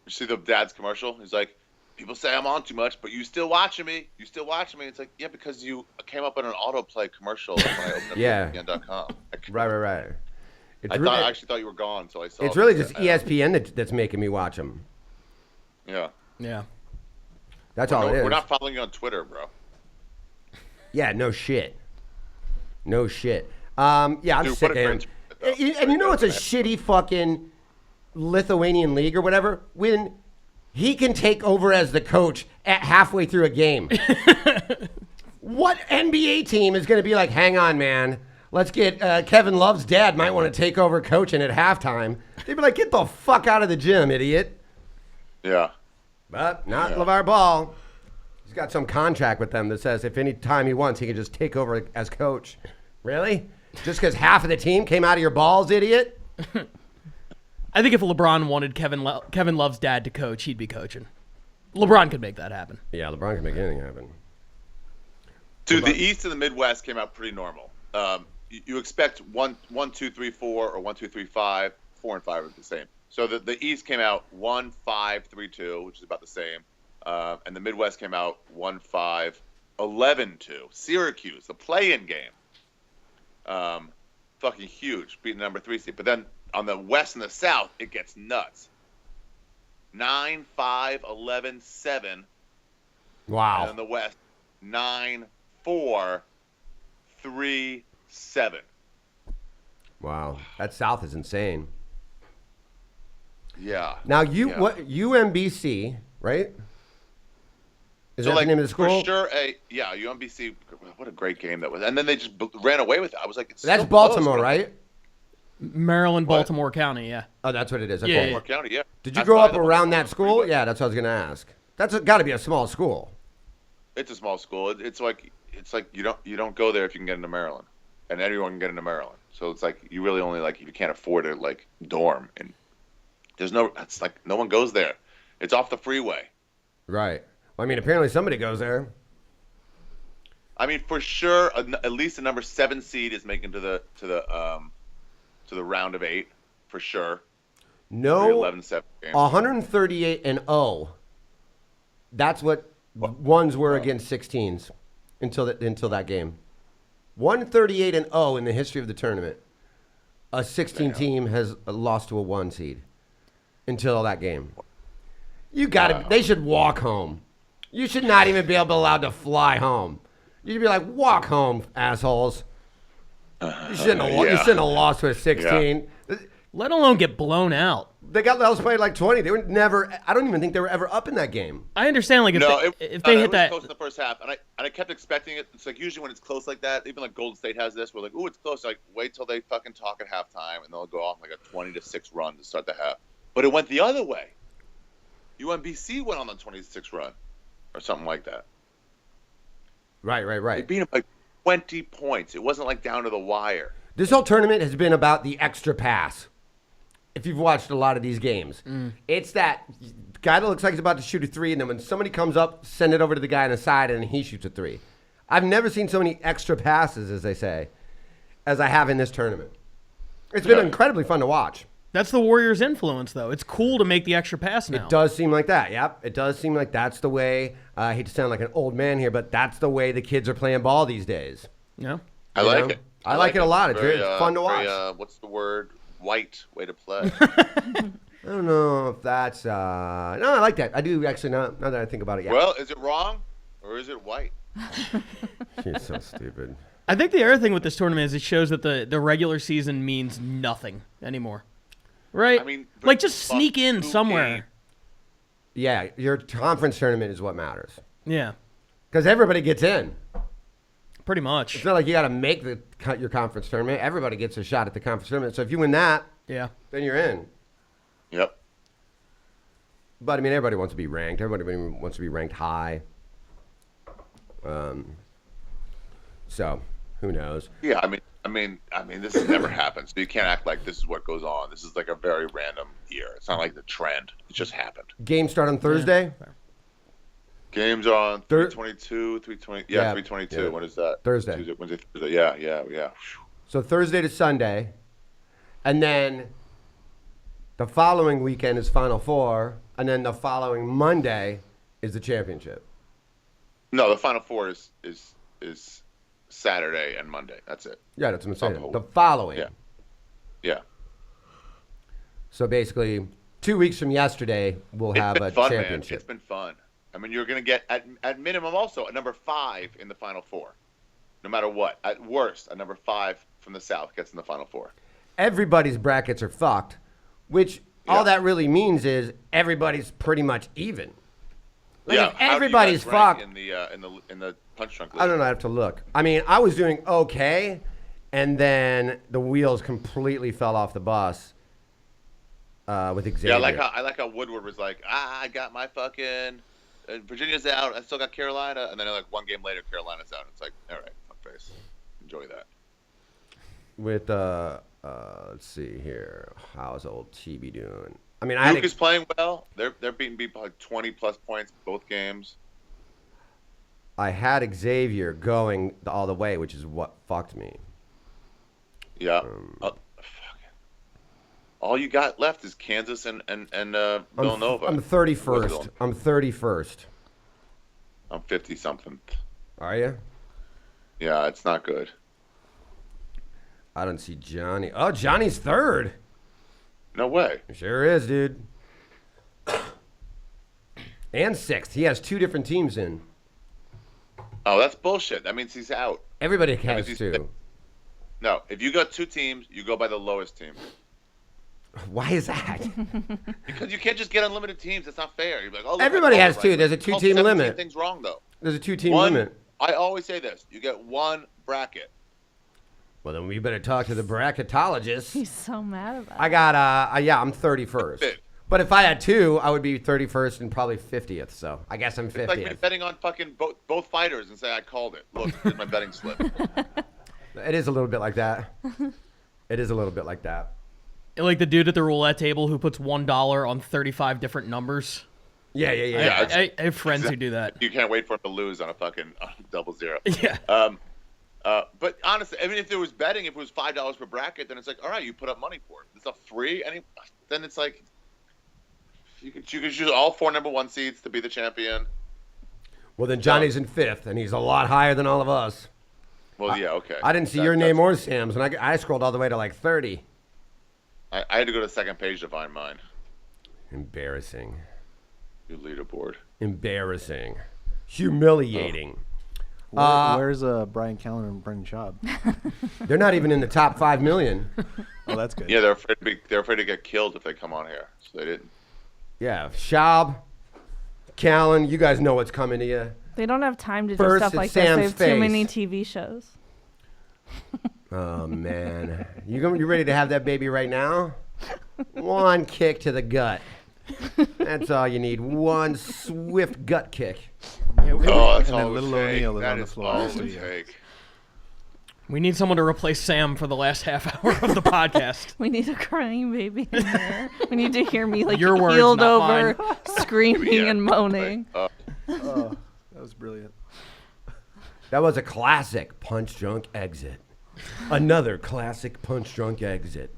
You see the dad's commercial? He's like, people say I'm on too much, but you still watching me. It's like, yeah, because you came up in an autoplay commercial when I opened up Yeah. ESPN.com. Right. I actually thought you were gone until I saw It's it. really just ESPN that's making me watch them. Yeah. Yeah. That's all it is. We're not following you on Twitter, bro. Yeah, no shit. Yeah, I'm Dude, sick what a of him. great tweet, though. And you know it's a shitty fucking Lithuanian league or whatever when he can take over as the coach at halfway through a game. What NBA team is going to be like, hang on, man, let's get Kevin Love's dad might want to take over coaching at halftime. They'd be like, get the fuck out of the gym, idiot. Yeah. But not LaVar Ball. He's got some contract with them that says if any time he wants, he can just take over as coach. Really? Just because half of the team came out of your balls, idiot? I think if LeBron wanted Kevin Love's dad to coach, he'd be coaching. LeBron could make that happen. Yeah, LeBron can make anything happen. Dude, the East and the Midwest came out pretty normal. You expect 1, 2, 3, 4, or 1, 2, 3, 5. 4 and 5 are the same. So the East came out 1, 5, 3, 2, which is about the same. And the Midwest came out 1, 5, 11, 2. Syracuse, the play-in game. Fucking huge, beating the number 3 seed. But then on the West and the South, it gets nuts. 9, 5, 11, 7. Wow. And in the West, 9, 4, 3, 7. Wow. That South is insane. Yeah. Now, UMBC, right? Is that the name of the school? For sure, UMBC, what a great game that was. And then they just ran away with it. I was like, it's That's so Baltimore, close. right? Maryland, Baltimore County, yeah. Oh, that's what it is. Yeah, Okay. Baltimore County, yeah. Did you That's grow by up the around Baltimore that school? freeway. Yeah, that's what I was going to ask. That's got to be a small school. It's a small school. It's like you don't go there if you can get into Maryland, and everyone can get into Maryland. So it's like you really only if you can't afford to dorm in It's like no one goes there. It's off the freeway. Right. Well, I mean, apparently somebody goes there. I mean, for sure, at least the number 7 seed is making to the round of 8 for sure. No, 11-7 games. 138-0. That's what ones were against 16s until that game. 138-0 in the history of the tournament. A 16 team has lost to a 1 seed until that game. They should walk home. You should not even be allowed to fly home. You should be like, walk home, assholes. You shouldn't have lost to a 16. Yeah. Let alone get blown out. They got played like 20. They were never. I don't even think they were ever up in that game. I understand, like if they hit that close in the first half, and I kept expecting it. It's like usually when it's close like that, even like Golden State has this, we're like, ooh, it's close. Like wait till they fucking talk at halftime, and they'll go off like a 20-6 run to start the half. But it went the other way. UMBC went on the 26 run, or something like that. Right. They beat them by 20 points. It wasn't like down to the wire. This whole tournament has been about the extra pass. If you've watched a lot of these games, it's that guy that looks like he's about to shoot a 3, and then when somebody comes up, send it over to the guy on the side, and he shoots a 3. I've never seen so many extra passes, as they say, as I have in this tournament. It's been incredibly fun to watch. That's the Warriors' influence, though. It's cool to make the extra pass now. It does seem like that, yep. It does seem like that's the way, I hate to sound like an old man here, but that's the way the kids are playing ball these days. Yeah. I like it. I like it a lot. It's very fun to watch. What's the word? White way to play. I don't know if that's... no, I like that. I do actually, now that I think about it, yeah. Well, is it wrong or is it white? She's so stupid. I think the other thing with this tournament is it shows that the regular season means nothing anymore. Right? I mean, like, just sneak in somewhere. Yeah, your conference tournament is what matters. Yeah. Because everybody gets in. Pretty much. It's not like you got to make your conference tournament. Everybody gets a shot at the conference tournament. So if you win that, then you're in. Yep. But, I mean, everybody wants to be ranked. Everybody wants to be ranked high. So, who knows? Yeah, I mean, this has never happened. So you can't act like this is what goes on. This is like a very random year. It's not like the trend. It just happened. Games start on Thursday? Yeah. Games are on 322, 320. Yeah, 322. Yeah. What is that? Thursday. Tuesday, Wednesday, Thursday. Yeah. So Thursday to Sunday. And then the following weekend is Final Four. And then the following Monday is the championship. No, the Final Four is Saturday and Monday. That's it. Yeah, that's what I'm saying. The following. Yeah. So basically, 2 weeks from yesterday, we'll have a championship. Man. It's been fun. I mean, you're going to get, at minimum also, a number 5 in the Final Four. No matter what. At worst, a number 5 from the South gets in the Final Four. Everybody's brackets are fucked, which all that really means is everybody's pretty much even. Like if everybody's fucked in the punch drunk league. I don't know. I have to look. I mean, I was doing okay, and then the wheels completely fell off the bus with Xavier. Yeah, I like how Woodward was like, I got my fucking Virginia's out. I still got Carolina, and then like one game later, Carolina's out. It's like, all right, fuck face, enjoy that. With let's see here, how's old TB doing? I mean, Duke is playing well. They're beating people like 20+ points both games. I had Xavier going all the way, which is what fucked me. Yeah. All you got left is Kansas and Villanova. I'm 31st. I'm 31st. I'm 50-something. Are you? Yeah, it's not good. I don't see Johnny. Oh, Johnny's 3rd. No way. Sure is, dude. And 6th. He has 2 different teams in. Oh, that's bullshit. That means he's out. Everybody has 2. No, if you got 2 teams, you go by the lowest team. Why is that? Because you can't just get unlimited teams. That's not fair. You're like, oh, look, everybody has 2. There's a 2-team limit. Things wrong though. There's a 2-team limit. I always say this: you get 1 bracket. Well, then we better talk to the bracketologist. He's so mad about it. I got I'm 31st. But if I had 2, I would be 31st and probably 50th. So I guess I'm 50th. It's like me betting on fucking both fighters and say I called it. Look, here's my betting slip. It is a little bit like that. It is a little bit like that. Like the dude at the roulette table who puts $1 on 35 different numbers. Yeah. I have friends who do that. You can't wait for him to lose on a fucking double zero. Yeah. But honestly, I mean, if there was betting, if it was $5 per bracket, then it's like, all right, you put up money for it. It's a free, then it's like you could choose all 4 number 1 seeds to be the champion. Well, then Johnny's in 5th, and he's a lot higher than all of us. Well, yeah, okay. I didn't see your name or Sam's, and I scrolled all the way to like 30. I had to go to the second page to find mine. Embarrassing. Your leaderboard. Embarrassing. Humiliating. Where's Brian Callen and Brendan Schaub? They're not even in the top 5 million. Oh, that's good. Yeah, they're afraid to get killed if they come on here, so they didn't. Yeah, Schaub, Callen, you guys know what's coming to you. They don't have time to do First, stuff like it's this. They Sam's have too face. many TV shows. Oh, man. You ready to have that baby right now? One kick to the gut. That's all you need. One swift gut kick. That's And all then it would little take. O'Neal is That on the is floor all in it the would studio. take. We need someone to replace Sam for the last half hour of the podcast. We need a crying baby in there. We need to hear me like Your words, healed not over, mine. screaming Yeah, and moaning. Oh, that was brilliant. That was a classic punch drunk exit. Another classic punch drunk exit.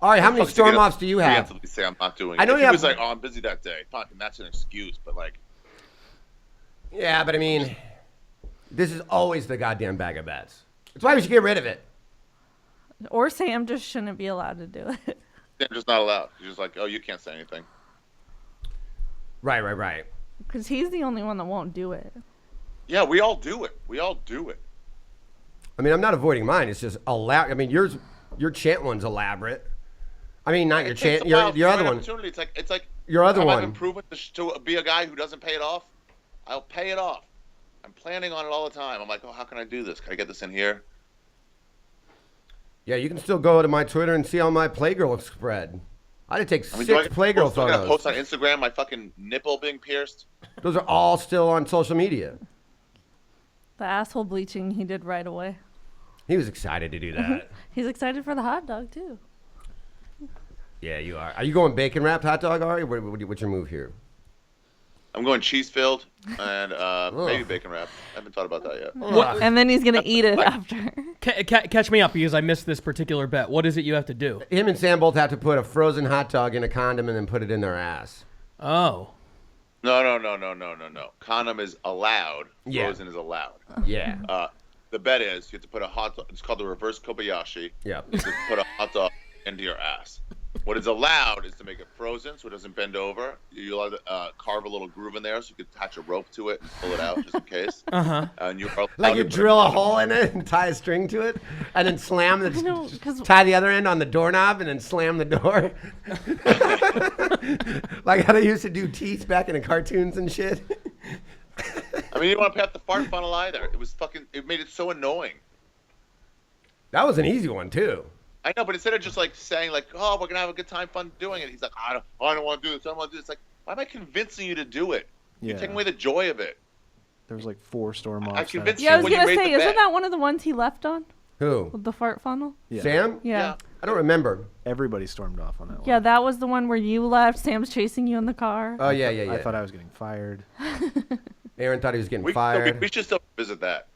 All right, how many Fuck, to get storm up offs do you have? preemptively say I'm not doing I know it. you If he have- was like, oh, I'm busy that day. Fucking, that's an excuse. But like, Yeah, but I mean, this is always the goddamn bag of bets. That's why we should get rid of it. Or Sam just shouldn't be allowed to do it. they're just not allowed. You're just like, oh, you can't say anything. Right. Because he's the only one that won't do it. Yeah, we all do it. We all do it. I mean, I'm not avoiding mine. It's just elaborate. I mean, your chant one's elaborate. I mean, not your It takes chant. a Your while your for other an one. opportunity. It's like Your other have I one. been proven to be a guy who doesn't pay it off? I'll pay it off. I'm planning on it all the time. I'm like, oh, how can I do this? Can I get this in here? Yeah, you can still go to my Twitter and see all my Playgirl spread. I had to take I mean, 6 Playgirl I'm gonna photos. post on Instagram my fucking nipple being pierced. Those are all still on social media. The asshole bleaching he did right away. He was excited to do that. He's excited for the hot dog, too. Yeah, you are. Are you going bacon wrapped hot dog, Ari? What's your move here? I'm going cheese filled and maybe bacon wrapped. I haven't thought about that yet. What? And then he's going to eat it after. Catch me up because I missed this particular bet. What is it you have to do? Him and Sam both have to put a frozen hot dog in a condom and then put it in their ass. Oh. No. Condom is allowed. Yeah. Frozen is allowed. Yeah. The bet is you have to put a hot dog. It's called the Reverse Kobayashi. Yeah. You have to put a hot dog into your ass. What is allowed is to make it frozen so it doesn't bend over. You allow to carve a little groove in there so you can attach a rope to it and pull it out just in case. And you are Like you allowed to drill a hole in it and tie a string to it, and then slam the know, 'cause- tie the other end on the doorknob, and then slam the door. Like how they used to do teeth back in the cartoons and shit. I mean, you don't want to pay off the fart funnel either. It made it so annoying. That was an easy one too. I know, but instead of just like saying like, "Oh, we're gonna have a good time, fun doing it," he's like, "I don't want to do this. I don't want to do this." Like, why am I convincing you to do it? You're Yeah. taking away the joy of it. There was like 4 storm offs. I convinced Yeah, I was when you going to made say, the isn't bet. that one of the ones he left on? Who? With the fart funnel? Yeah. Sam? Yeah. I don't remember. Everybody stormed off on that one. Yeah, that was the one where you left. Sam's chasing you in the car. Oh yeah. I thought I was getting fired. Aaron thought he was getting We fired. should still visit that.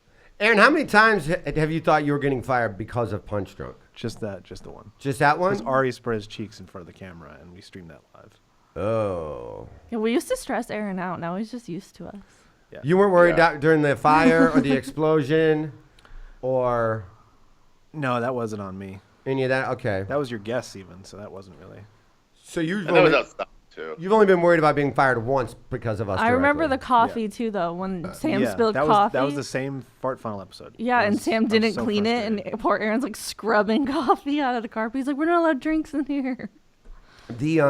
Aaron, how many times have you thought you were getting fired because of Punch Drunk? Just the one. Just that Because one? Ari spread his cheeks in front of the camera, and we streamed that live. Oh. Yeah, we used to stress Aaron out. Now he's just used to us. Yeah. You weren't worried Yeah. during the fire or the explosion or No, that wasn't on me. any of that? Okay. That was your guess, even, so that wasn't really. So you've And that was only, outside too. you've only been worried about being fired once because of us. I remember the directly. coffee too, though, when Sam Yeah, spilled that coffee. Was the same fart funnel episode. Yeah, It and was- Sam I was didn't so clean it, frustrated. and poor Aaron's like scrubbing coffee out of the carpet. He's like, "We're not allowed drinks in here." The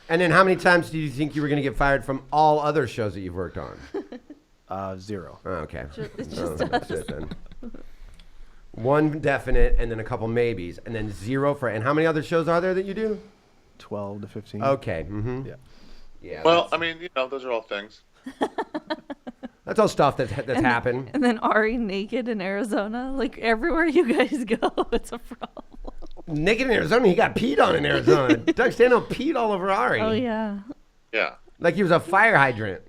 and then how many times do you think you were going to get fired from all other shows that you've worked on? 0. Oh, okay. It's Oh, just that's it then. One definite, and then a couple maybes, and then 0 for. And how many other shows are there that you do? 12 to 15. Okay. Mm-hmm. Yeah. Yeah. Well, I mean, those are all things. that's all stuff that's happened. And then Ari naked in Arizona, like everywhere you guys go, it's a problem. Naked in Arizona, he got peed on in Arizona. Doug Stanhope peed all over Ari. Oh yeah. Yeah. Like he was a fire hydrant.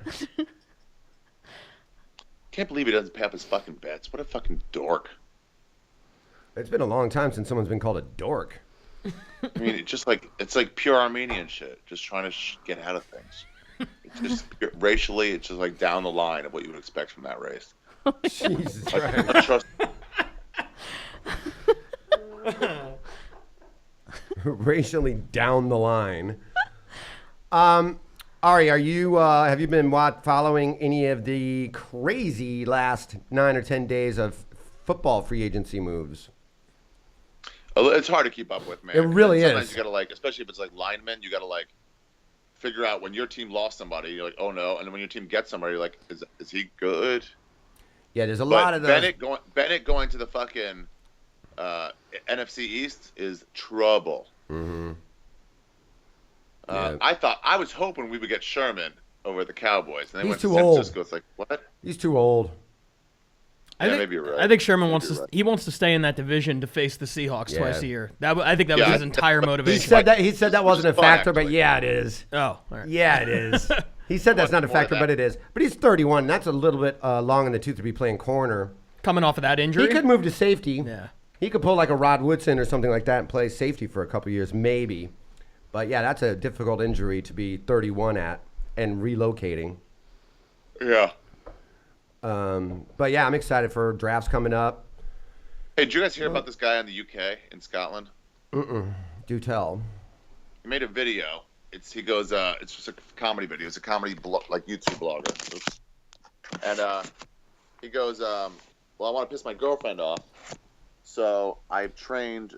Can't believe he doesn't pay up his fucking bets. What a fucking dork. It's been a long time since someone's been called a dork. I mean, it's like pure Armenian shit. Just trying to get out of things. It's just racially, it's just like down the line of what you would expect from that race. Jesus I Christ. trust. Racially down the line. Ari, are you have you been following any of the crazy last 9 or 10 days of football free agency moves? It's hard to keep up with, man. It really Sometimes is. you gotta like, especially if it's like linemen, you gotta like figure out when your team lost somebody, you're like, oh no, and then when your team gets somebody, you're like, is he good? Yeah, there's a lot of those. Bennett going to the fucking NFC East is trouble. Mm-hmm. Yeah. I was hoping we would get Sherman over at the Cowboys, and they He's went to too San old. Francisco. It's like, what? He's too old. Maybe you're right. I think Sherman Maybe wants you're to. right. He wants to stay in that division to face the Seahawks Yeah. twice a year. I think that was Yeah, his entire He motivation. said that. He said that wasn't a fun, factor, but actually. yeah, it is. Oh, all right. Yeah, it is. He said that's not a More than factor, that. but it is. But he's 31. That's a little bit long in the tooth to be playing corner. Coming off of that injury. He could move to safety. Yeah. He could pull like a Rod Woodson or something like that and play safety for a couple years, maybe. But yeah, that's a difficult injury to be 31 at and relocating. Yeah. But yeah, I'm excited for drafts coming up. Hey, did you guys hear about this guy in the UK in Scotland? Do tell. He made a video. It's just a comedy video. It's a comedy like YouTube blogger. Oops. And he goes, well, I want to piss my girlfriend off, so I've trained.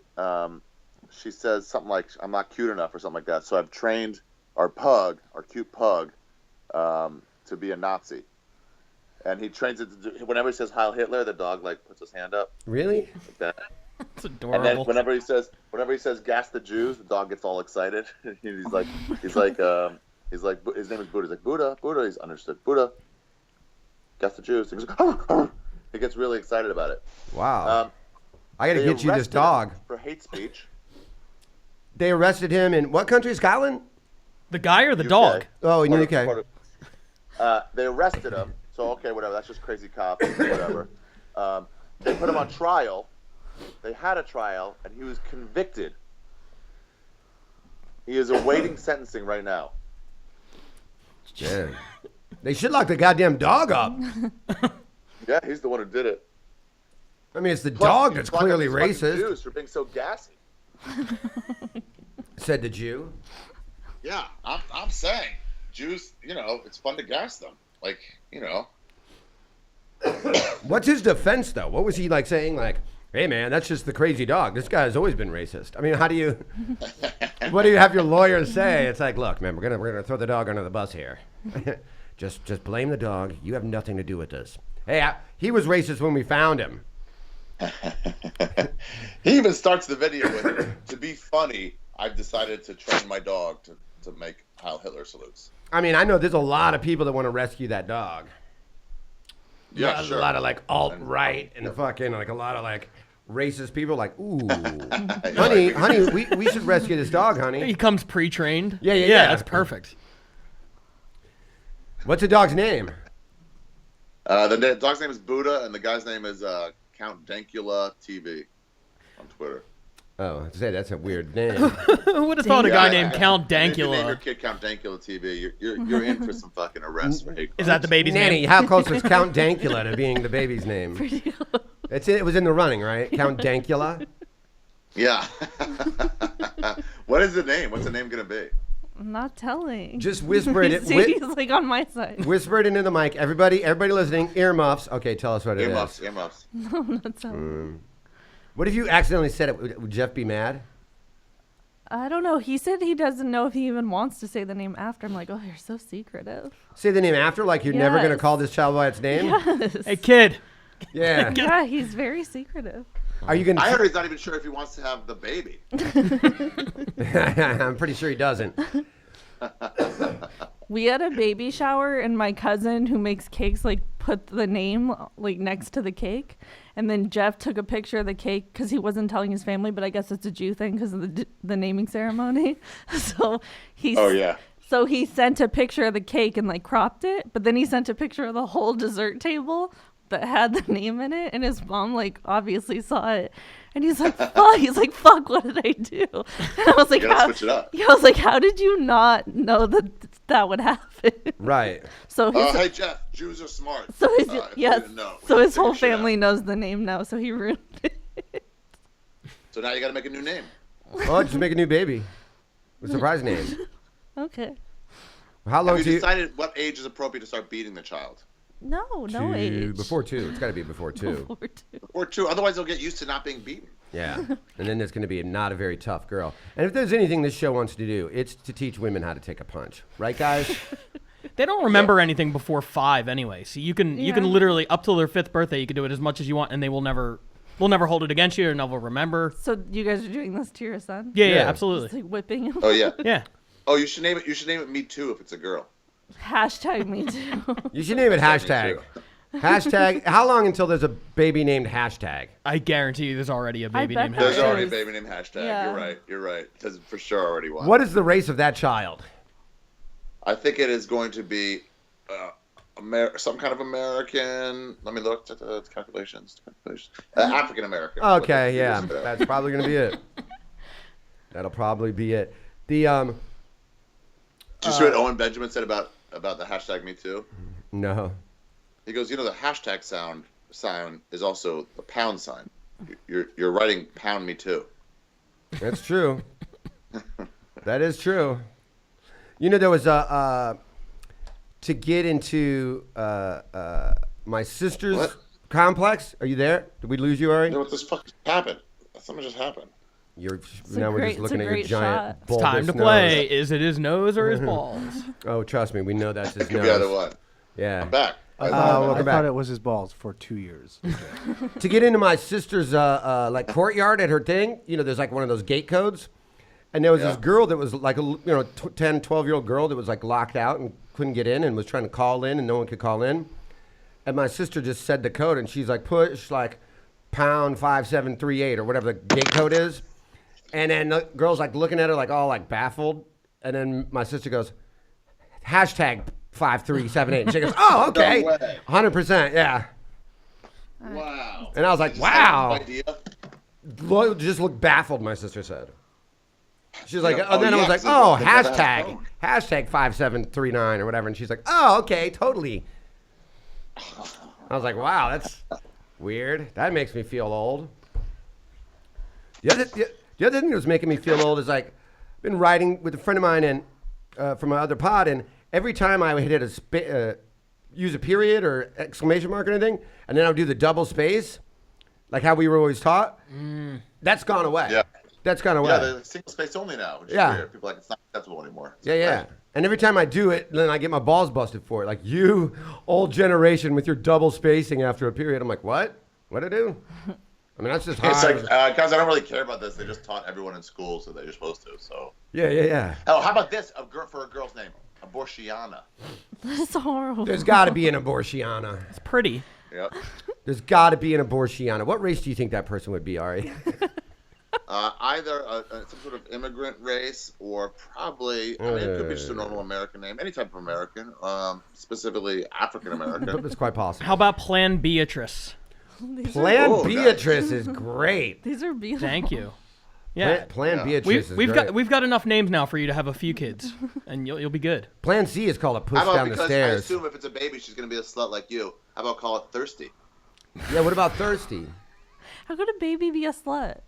She says something like, I'm not cute enough or something like that. So I've trained our cute pug, to be a Nazi. And he trains it to do, whenever he says Heil Hitler, the dog like puts his hand up Really? like that. It's And adorable. then whenever he says gas the Jews, the dog gets all excited. he's like his name is Buddha. He's like Buddha. He's understood. Buddha. Gas the Jews. He goes, "Arr, arr." He gets really excited about it. Wow. I got to They get you this arrested him dog. for hate speech. They arrested him in what country? Scotland? The guy or the UK. dog? Oh, in the Part UK. of- they arrested him. So okay, whatever. That's just crazy cops. Whatever. They put him on trial. They had a trial, and he was convicted. He is awaiting sentencing right now. Yeah. They should lock the goddamn dog up. Yeah, he's the one who did it. I mean, it's the Plus, dog he's that's fucking clearly these fucking racist, Jews for being so gassy. said the Jew. Yeah, I'm saying Jews. It's fun to gas them. Like, What's his defense, though? What was he like saying? Like, hey, man, that's just the crazy dog. This guy has always been racist. I mean, how do you? What do you have your lawyer say? It's like, look, man, we're gonna throw the dog under the bus here. just blame the dog. You have nothing to do with this. Hey, he was racist when we found him. He even starts the video with, to be funny, I've decided to train my dog to make Heil Hitler salutes. I mean, I know there's a lot of people that want to rescue that dog. Yeah, a sure. lot of like alt-right and fucking like a lot of like racist people like, ooh, honey, we should rescue this dog, honey. He comes pre-trained. Yeah. That's perfect. What's the dog's name? The dog's name is Buddha, and the guy's name is Count Dankula TV on Twitter. Oh, I'd say that's a weird name. Who would have thought a guy Yeah, named Count If you name your Dankula? kid Count Dankula TV, you're in for some fucking arrests for hate Is that the crimes. baby's Nanny, name? how close was Count Dankula to being the baby's name? It was in the running, right? Count Dankula? Yeah. What is the name? What's the name gonna be? I'm not telling. Just whisper it. See, he's like on my side. Whisper it into the mic. Everybody listening, earmuffs. Okay, tell us what it Earmuffs. is. Earmuffs. No, I'm not telling. What if you accidentally said it? Would Jeff be mad? I don't know. He said he doesn't know if he even wants to say the name after. I'm like, oh, you're so secretive. Say the name after, like you're never going to Yes. call this child by its name? Yes. Hey, kid. Yeah. Yeah, he's very secretive. Are you going I heard to? he's not even sure if he wants to have the baby. I'm pretty sure he doesn't. We had a baby shower, and my cousin who makes cakes like put the name like next to the cake, and then Jeff took a picture of the cake because he wasn't telling his family, but I guess it's a Jew thing because of the naming ceremony. So he So he sent a picture of the cake and like cropped it, but then he sent a picture of the whole dessert table that had the name in it, and his mom like obviously saw it, and he's like, "Fuck!" He's like, "Fuck! What did I do?" And I was like, Switch it up. Yeah, I was like, "How did you not know that would happen?" Right. So hey Jeff, Jews are smart. So his If you yes. didn't know, we So can his whole figure shit family out. knows the name now. So he ruined it. So now you got to make a new name. Oh, just make a new baby. With surprise name. Okay. How long Have do you you? decided what age is appropriate to start beating the child? No age. Before 2. It's got to be before 2. Before 2. Or 2, otherwise they'll get used to not being beaten. Yeah. And then there's going to be not a very tough girl. And if there's anything this show wants to do, it's to teach women how to take a punch. Right, guys? They don't remember anything before 5 anyway. So you can literally up till their 5th birthday, you can do it as much as you want, and they will never hold it against you, or never remember. So you guys are doing this to your son? Yeah, Yeah. absolutely. Just, like whipping him. Oh yeah. Yeah. Oh, you should name it. You should name it Me Too if it's a girl. Hashtag me too. You should name it hashtag. Hashtag. How long until there's a baby named hashtag? I guarantee you there's already a baby bet named there There's is. already a baby named hashtag. Yeah. You're right. There's for sure already one. What is the race of that child? I think it is going to be some kind of American. Let me look at the calculations. African American. Okay, yeah. That's probably going to be it. That'll probably be it. The Did you see what Owen Benjamin said about the hashtag Me Too? No. He goes, the hashtag sign is also the pound sign. You're writing pound me too. That's true. That is true. There was to get into my sister's What? complex. Are you there? Did we lose you, Ari? You know what this fuck happened? Something just happened. Now we're just looking at your giant. It's time to bulbous play. nose. Is it his nose or his balls? Oh, trust me, we know that's his Could be either nose. one. Yeah. I'm back. welcome I back. thought it was his balls for 2 years. To get into my sister's like courtyard at her thing, there's like one of those gate codes. And there was this girl that was like a 10, 12-year-old girl that was like locked out and couldn't get in and was trying to call in and no one could call in. And my sister just said the code and she's like, push like pound 5738 or whatever the gate code is. And then the girl's like looking at her like all like baffled. And then my sister goes, hashtag 5378. And she goes, oh, okay. No way. 100%, yeah. Wow. And I was like, Just had no wow. idea. Just look baffled, my sister said. She's like, Yeah. and then Oh, I was yeah, like, 'cause oh, they never had a phone. hashtag 5739 or whatever. And she's like, oh, okay, totally. I was like, wow, that's weird. That makes me feel old. The other thing that was making me feel old is like, I've been writing with a friend of mine and from my other pod, and every time I would hit use a period or exclamation mark or anything, and then I would do the double space, like how we were always taught, that's gone away. Yeah. That's gone away. Yeah, they're single space only now, which is Yeah. weird. People are like, it's not acceptable anymore. It's Yeah. great. And every time I do it, then I get my balls busted for it. Like, you old generation with your double spacing after a period. I'm like, what? What'd I do? I mean, that's just It's hard. like, guys, I don't really care about this. They just taught everyone in school, so they're supposed to. So. Yeah. Oh, how about this? For a girl's name, Abortiana. That's horrible. There's got to be an abortiana. It's pretty. Yep. There's got to be an abortiana. What race do you think that person would be, Ari? Either some sort of immigrant race or probably, I mean, it could be just a normal American name, any type of American, specifically African American. It's quite possible. How about Plan Beatrice? Plan Oh, Beatrice is great. These are beautiful. Thank you. Yeah. Plan Beatrice is We've great. got got enough names now for you to have a few kids, and you'll be good. Plan C is called a push How about down the because I stairs. assume if it's a baby, she's going to be a slut like you. How about call it Thirsty? Yeah, what about thirsty? How could a baby be a slut?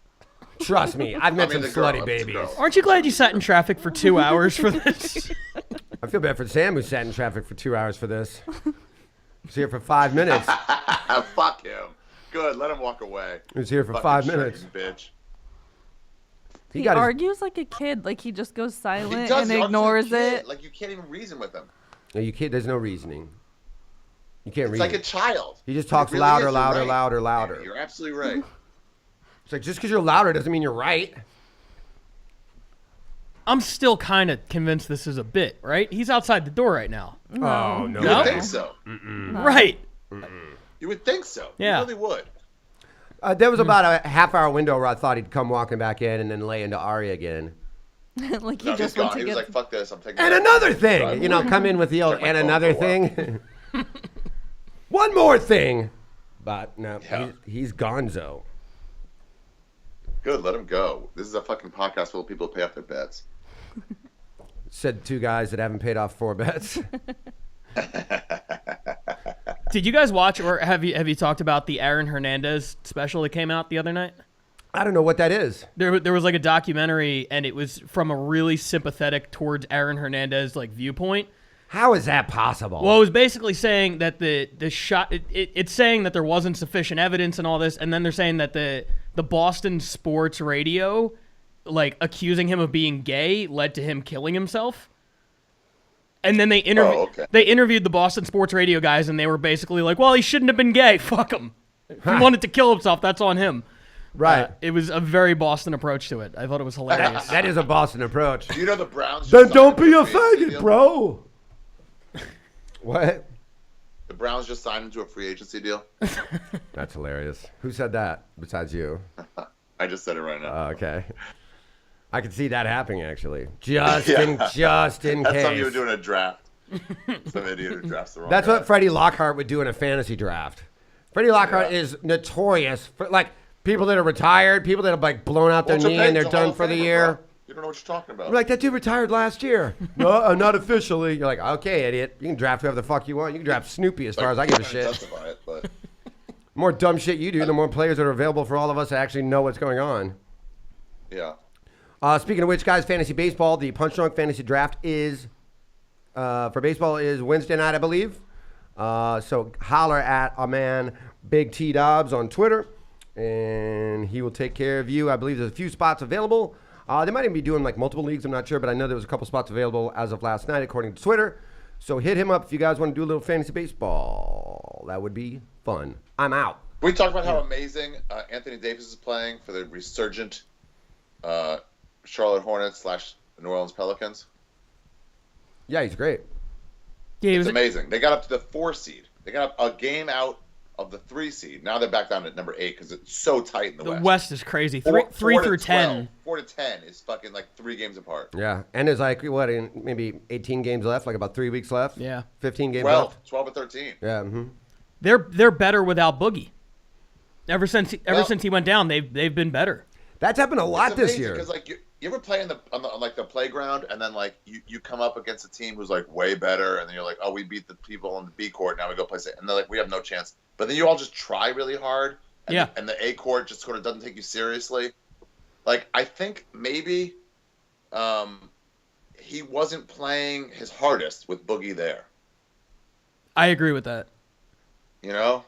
Trust me, I've met mean, some the girl, slutty it's the babies. girl. Aren't you glad you sat in traffic for 2 hours for this? I feel bad for Sam who sat in traffic for 2 hours for this. He's here for 5 minutes. Fuck him. Good, let him walk away. He was here for Fucking 5 shirking minutes. Bitch. He got his- argues like a kid. Like he just goes He silent does. and he argues ignores like a kid. it. Like, you can't even reason with him. No, you can't. There's no reasoning. You can't It's reason. like a child. He just It talks really louder, is. You're louder, right. louder, louder. You're absolutely right. It's like just because you're louder doesn't mean you're right. I'm still kind of convinced this is a bit, right? He's outside the door right now. Oh, no. You would think so. Right. You would think so. Yeah. You really would. There was about a half-hour window where I thought he'd come walking back in and then lay into Ari again. Like No, he he's just went gone. to He was get. like, "Fuck this, I'm taking." And it." another thing. You know, come in with the old, Check my and phone another for a while. thing. One more thing. But no, Yeah. he's gonzo. Good, let him go. This is a fucking podcast full of people who pay off their bets. Said two guys that haven't paid off 4 bets. Did you guys watch or have you talked about the Aaron Hernandez special that came out the other night? I don't know what that is. There was like a documentary, and it was from a really sympathetic towards Aaron Hernandez like viewpoint. How is that possible? Well, it was basically saying that the shot it's saying that there wasn't sufficient evidence and all this, and then they're saying that the Boston sports radio like accusing him of being gay led to him killing himself. And then they interviewed the Boston sports radio guys, and they were basically like, "Well, he shouldn't have been gay. Fuck him. If he wanted to kill himself, that's on him." right. It was a very Boston approach to it. I thought it was hilarious. That is a Boston approach. Do you know the Browns? Then just don't signed be a into free agency faggot, deal? bro. What? The Browns just signed into a free agency deal. That's hilarious. Who said that besides you? I just said it right now. Okay. I could see that happening, actually. Just Yeah. in That's case. something you would do in a draft. Some idiot who drafts the wrong That's guy. what Freddie Lockhart would do in a fantasy draft. Freddie Lockhart is notorious for, like, people that are retired, people that have, like, blown out their Walter knee and they're Payton's a Hall done of for the Famer, year. bro. You don't know what you're talking about. I'm like, that dude retired last year. No, not officially. You're like, okay, idiot. You can draft whoever the fuck you want. You can draft Snoopy as far as I give a shit. Justify it, but More dumb shit you do, the more players that are available for all of us to actually know what's going on. yeah. Speaking of which, guys, fantasy baseball, the Punch Drunk Fantasy Draft is, for baseball, is Wednesday night, I believe. So holler at our man, Big T Dobbs, on Twitter, and he will take care of you. I believe there's a few spots available. They might even be doing like multiple leagues, I'm not sure, but I know there was a couple spots available as of last night, according to Twitter. So hit him up if you guys want to do a little fantasy baseball. That would be fun. I'm out. We talked about how amazing Anthony Davis is playing for the resurgent Charlotte Hornets / New Orleans Pelicans. Yeah, he's great. Yeah, It's amazing. They got up to the 4 seed. They got up a game out of the 3 seed. Now they're back down at number 8 because it's so tight in the the West. West is crazy. Four Three to through 10. 12. 4 to 10 is fucking like 3 games apart. Yeah, and there's like, what, maybe 18 games left, like about 3 weeks left? Yeah. 15 games 12 left? or 13. Yeah, mm-hmm. They're better without Boogie. Ever since he went down, they've been better. That's happened a lot this year. Because like you ever play on the playground and then like you come up against a team who's like way better and then you're like, oh, we beat the people on the B court, now we go play and they're like, we have no chance. But then you all just try really hard and the A court just sort of doesn't take you seriously. Like I think maybe he wasn't playing his hardest with Boogie there. I agree with that. You know?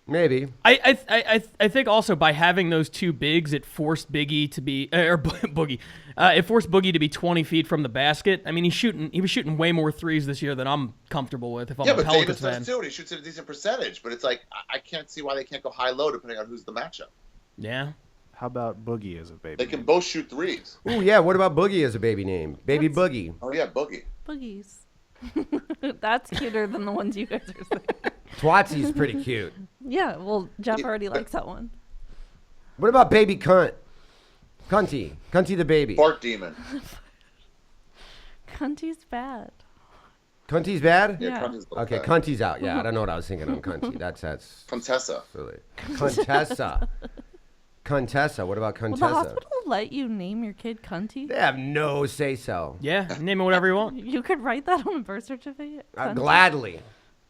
Maybe. I think also by having those two bigs, it forced Biggie to be Boogie. It forced Boogie to be 20 feet from the basket. I mean, he was shooting way more threes this year than I'm comfortable with. If I'm a but Pelicans Davis fan, does too, and he shoots at a decent percentage. But it's like I can't see why they can't go high-low depending on who's the matchup. yeah. How about Boogie as a baby? They can both shoot threes. Ooh, yeah. What about Boogie as a baby name? Baby Boogie. Oh yeah, Boogie. Boogies. That's cuter than the ones you guys are saying. Twatsy's pretty cute. Yeah, well, Jeff already likes that one. What about Baby Cunt? Cunty the baby. Fart demon. Cunty's bad. Cunty's bad? Yeah. Cunty's both Okay, bad. Cunty's out. Yeah, I don't know what I was thinking on Cunty. That's Contessa. silly. Contessa. Contessa. What about Will the Contessa? hospital let you name your kid Cunty? They have no say-so. Yeah, name it whatever you want. You could write that on a birth certificate. Cunty. Gladly.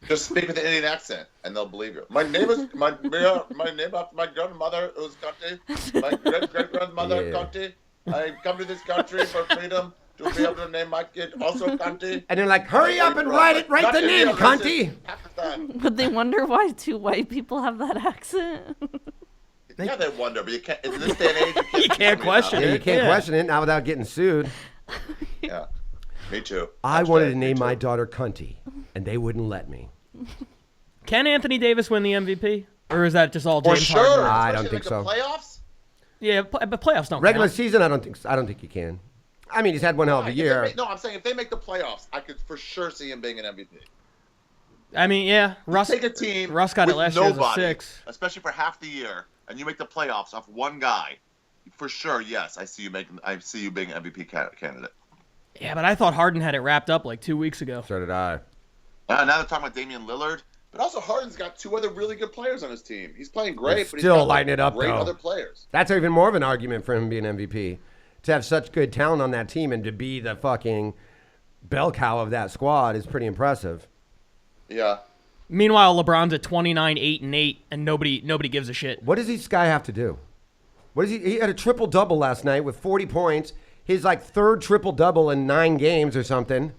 Just speak with an Indian accent, and they'll believe you. My name is my name after my grandmother who's Conti. My great grandmother Yeah. Conti. I come to this country for freedom to be able to name my kid also Conti. And they're like, hurry up and write it. Write Not the India, name, this is Cunty. Pakistan. But they wonder why 2 white people have that accent. Yeah, they wonder, but you can't. In this day and age, You can't question Yeah, it. you can't Yeah. question it now without getting sued. Yeah, me too. I Actually, wanted to me name too. my daughter Cunty, and they wouldn't let me. Can Anthony Davis win the MVP, or is that just all For James sure. Harden? I don't Especially think like so. the playoffs. Yeah, but playoffs don't Regular count. season, I don't think you can. I mean, he's had one hell of a year. I'm saying if they make the playoffs, I could for sure see him being an MVP. I mean, yeah, Russ. Take a team. Russ got it with last year as a nobody, 6. especially for half the year, and you make the playoffs off one guy. For sure, yes, I see you being an MVP candidate. Yeah, but I thought Harden had it wrapped up like 2 weeks ago. So did I. Now they're talking about Damian Lillard, but also Harden's got 2 other really good players on his team. He's playing great, He's but still he's got lighting it up, great though. other players. That's even more of an argument for him being MVP. To have such good talent on that team and to be the fucking bell cow of that squad is pretty impressive. Yeah. Meanwhile, LeBron's at 29, 8-8, and nobody gives a shit. What does this guy have to do? What is he had a triple-double last night with 40 points. His like third triple-double in 9 games or something.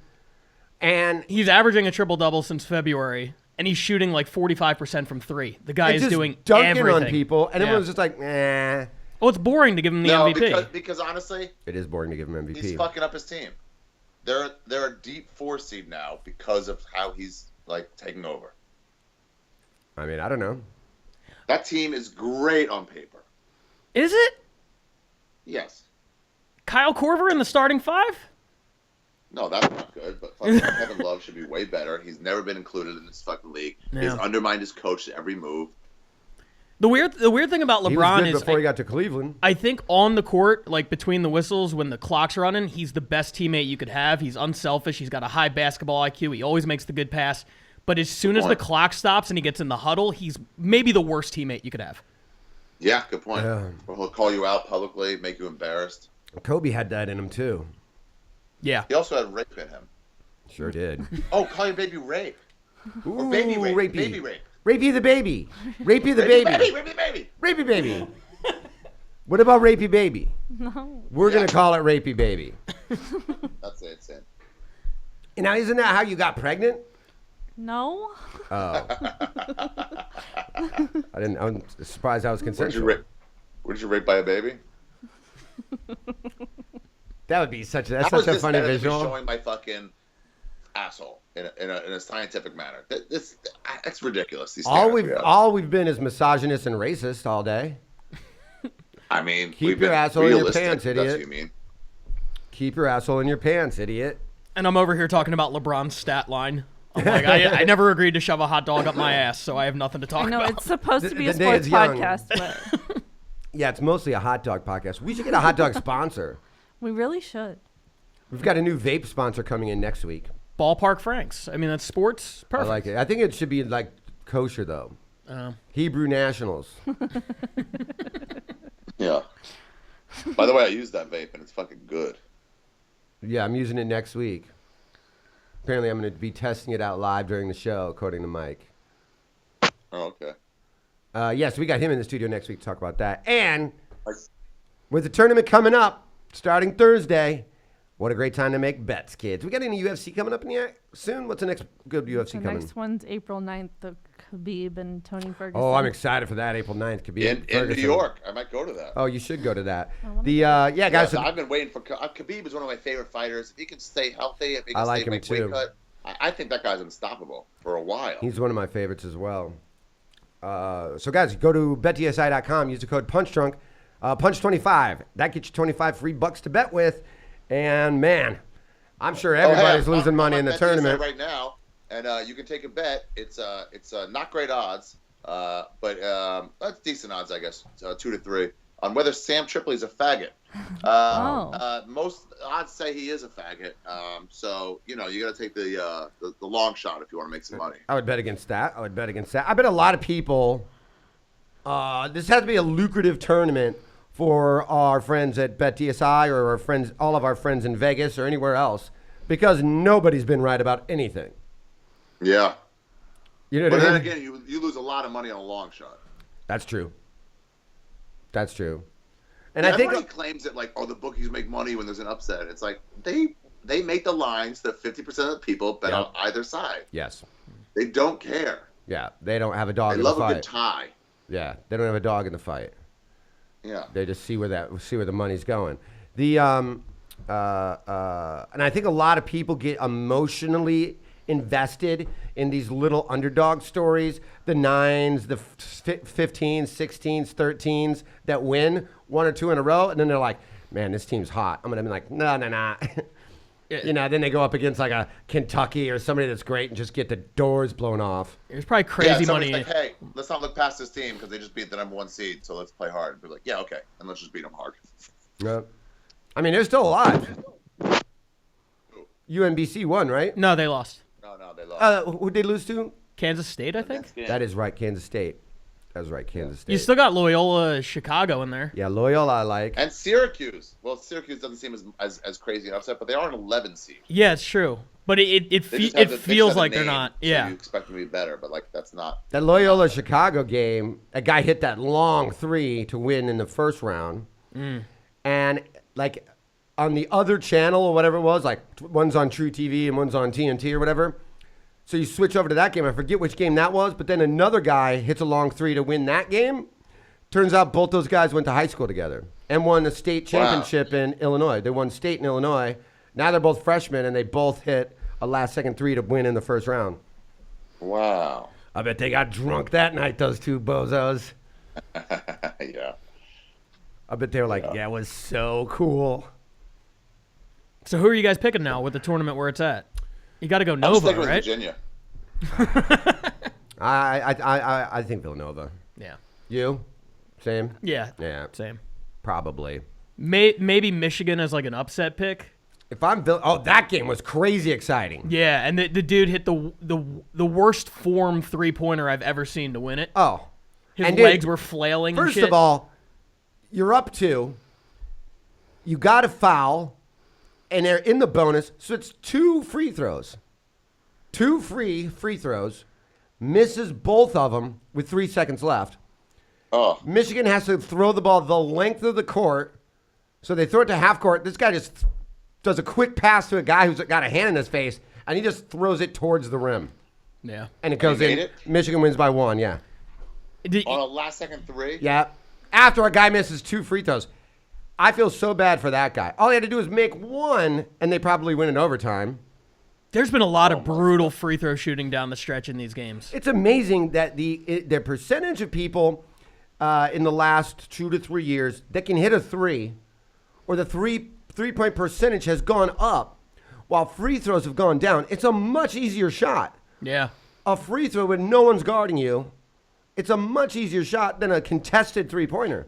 And He's averaging a triple-double since February, and he's shooting like 45% from 3. The guy is just doing dunking everything. on people, and Yeah. everyone's just like, nah. Well, it's boring to give him the No, MVP. because honestly, It is boring to give him MVP. he's fucking up his team. They're a deep 4 seed now because of how he's like taking over. I mean, I don't know. That team is great on paper. Is it? Yes. Kyle Korver in the starting 5? No, that's not good. But fucking Kevin Love should be way better. He's never been included in this fucking league. He's Yeah. undermined his coach at every move. The weird thing about He was LeBron good is before he got to Cleveland. I think on the court, like between the whistles when the clock's running, he's the best teammate you could have. He's unselfish. He's got a high basketball IQ. He always makes the good pass. But as soon as the clock stops and he gets in the huddle, he's maybe the worst teammate you could have. Yeah, good point. Yeah. He'll call you out publicly, make you embarrassed. Kobe had that in him, too. Yeah. He also had rape in him. Sure did. Oh, call your baby rape. Ooh, Or baby rape. rapey. Baby rape. Rapey the baby. Rapey the Rapey baby. baby, rapey baby. Rapey baby. What about Rapey baby? No. We're going to call it Rapey baby. That's it, it's in. And now, isn't that how you got pregnant? No. Oh. I'm surprised I was consensual. Were you raped by a baby? That would be such How is a this funny better than me visual. showing my fucking asshole in a scientific manner. That's ridiculous. These standards we have. All we've been is misogynist and racist all day. I mean, Keep we've your been asshole in your realistic, pants, if that's idiot. what you mean. Keep your asshole in your pants, idiot. And I'm over here talking about LeBron's stat line. I'm like, I never agreed to shove a hot dog up my ass, so I have nothing to talk I know about. it's supposed to be a The day sports is young. podcast, but Yeah, it's mostly a hot dog podcast. We should get a hot dog sponsor. we really should. We've got a new vape sponsor coming in next week. Ballpark Franks. I mean, that's sports. Perfect. I like it. I think it should be like kosher though. Hebrew Nationals. Yeah. By the way, I used that vape and it's fucking good. Yeah, I'm using it next week. Apparently, I'm going to be testing it out live during the show, according to Mike. Oh, okay. So we got him in the studio next week to talk about that. And Nice. with the tournament coming up, starting Thursday, what a great time to make bets, kids. We got any UFC coming up in the soon? What's the next good UFC The coming? next one's April 9th, the Khabib and Tony Ferguson. Oh, I'm excited for that. April 9th. Could be In New York. I might go to that. Oh, you should go to that. Guys. Yeah, So I've been waiting for Khabib is one of my favorite fighters. If he can stay healthy, if he I can like stay him make too. weight cut, I think that guy's unstoppable for a while. he's one of my favorites as well. So guys, go to betdsi.com. Use the code PUNCHDRUNK, punch25. That gets you 25 free bucks to bet with. And man, I'm sure everybody's losing money in the tournament. right now, and you can take a bet. It's not great odds, but that's decent odds, I guess. 2 to 3 on whether Sam Tripoli is a faggot. Most odds say he is a faggot. So you got to take the long shot if you want to make some money. I would bet against that. I bet a lot of people. This has to be a lucrative tournament for our friends at BetDSI or our friends, all of our friends in Vegas or anywhere else, because nobody's been right about anything. Yeah, You know but what I then mean? again, you lose a lot of money on a long shot. That's true. That's true. And Yeah, I think everybody claims that the bookies make money when there's an upset. It's like they make the lines that 50% of the people bet on either side. yes, They don't care. yeah, they don't have a dog They in the love a fight. good tie. Yeah, they don't have a dog in the fight. Yeah. They just see where the money's going. And I think a lot of people get emotionally invested in these little underdog stories, the 9s, the 15s, 16s, 13s that win 1 or 2 in a row, and then they're like, man, this team's hot. I'm going to be like, no. Yeah. You know, then they go up against like a Kentucky or somebody that's great and just get the doors blown off. There's probably crazy money. Like, hey, let's not look past this team because they just beat the #1 seed, so let's play hard. Be like, yeah, okay, and let's just beat them hard. Yeah. I mean, they're still alive. UMBC won, right? No, they lost. No, they lost. Who'd they lose to? Kansas State, I think. That is right, Kansas State. Kansas State. You still got Loyola Chicago in there. Yeah, Loyola I like. And Syracuse. Well, Syracuse doesn't seem as crazy an upset, but they are an 11 seed. Yeah, it's true. But it feels like they're not. Yeah. So you expect them to be better, but like that's not. That Loyola Chicago game, a guy hit that long 3 to win in the first round. And like on the other channel or whatever it was, like one's on True TV and one's on TNT or whatever. So you switch over to that game. I forget which game that was, but then another guy hits a long 3 to win that game. Turns out both those guys went to high school together and won a state championship in Illinois. They won state in Illinois. Now they're both freshmen, and they both hit a last-second 3 to win in the first round. Wow. I bet they got drunk that night, those two bozos. Yeah. I bet they were like, yeah, it was so cool. So who are you guys picking now with the tournament where it's at? You got to go I'm Nova, sticking with right? Virginia. I think Villanova. Yeah. You? Same? Yeah. Yeah. Same. Probably. Maybe Michigan as like an upset pick. If I'm that game was crazy exciting. Yeah, and the dude hit the worst form 3-pointer I've ever seen to win it. Oh. His and legs dude, were flailing. First and shit. of all, you're up 2. You got a foul, and they're in the bonus, so it's 2 free throws. 2 free throws. Misses both of them with 3 seconds left. Oh. Michigan has to throw the ball the length of the court, so they throw it to half court. This guy just does a quick pass to a guy who's got a hand in his face, and he just throws it towards the rim. Yeah. And it goes in. It? Michigan wins by 1, yeah. On a last-second 3? Yeah. After a guy misses 2 free throws. I feel so bad for that guy. All he had to do was make 1, and they probably win in overtime. There's been a lot of brutal free throw shooting down the stretch in these games. It's amazing that the percentage of people in the last 2 to 3 years that can hit a 3, or the three-point percentage has gone up while free throws have gone down. It's a much easier shot. Yeah. A free throw when no one's guarding you, it's a much easier shot than a contested three-pointer.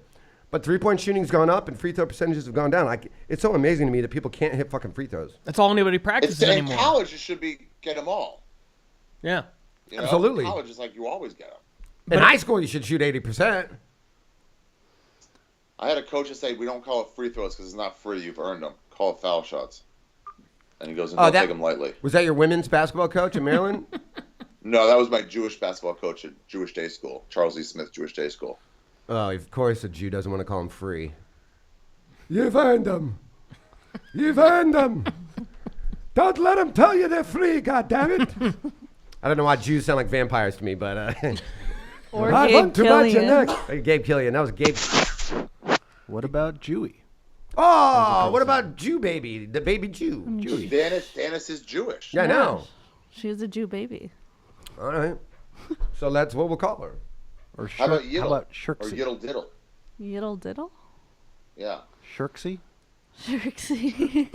But three-point shooting's gone up and free throw percentages have gone down. It's so amazing to me that people can't hit fucking free throws. That's all anybody practices In anymore. college, you should get them all. Yeah. You know? Absolutely. In college is like you always get them. In high school, you should shoot 80%. I had a coach that say, we don't call it free throws because it's not free. You've earned them. Call it foul shots. And he goes, don't take them lightly. Was that your women's basketball coach in Maryland? No, that was my Jewish basketball coach at Jewish Day School, Charles E. Smith Jewish Day School. Oh, of course a Jew doesn't want to call them free. You've earned them. You've earned them. Don't let them tell you they're free, goddammit. I don't know why Jews sound like vampires to me, but... Or Gabe Killian. Gabe Killian. That was Gabe... What about Jewy? Oh, what about Jew baby? The baby Jew. Jewy. Danis is Jewish. Yeah, I know. She's a Jew baby. All right. So that's what we'll call her. Or How about Yiddle? How about Or Shirksy? Yiddle Diddle. Yiddle diddle? Yeah. Shirksy? Shirksy.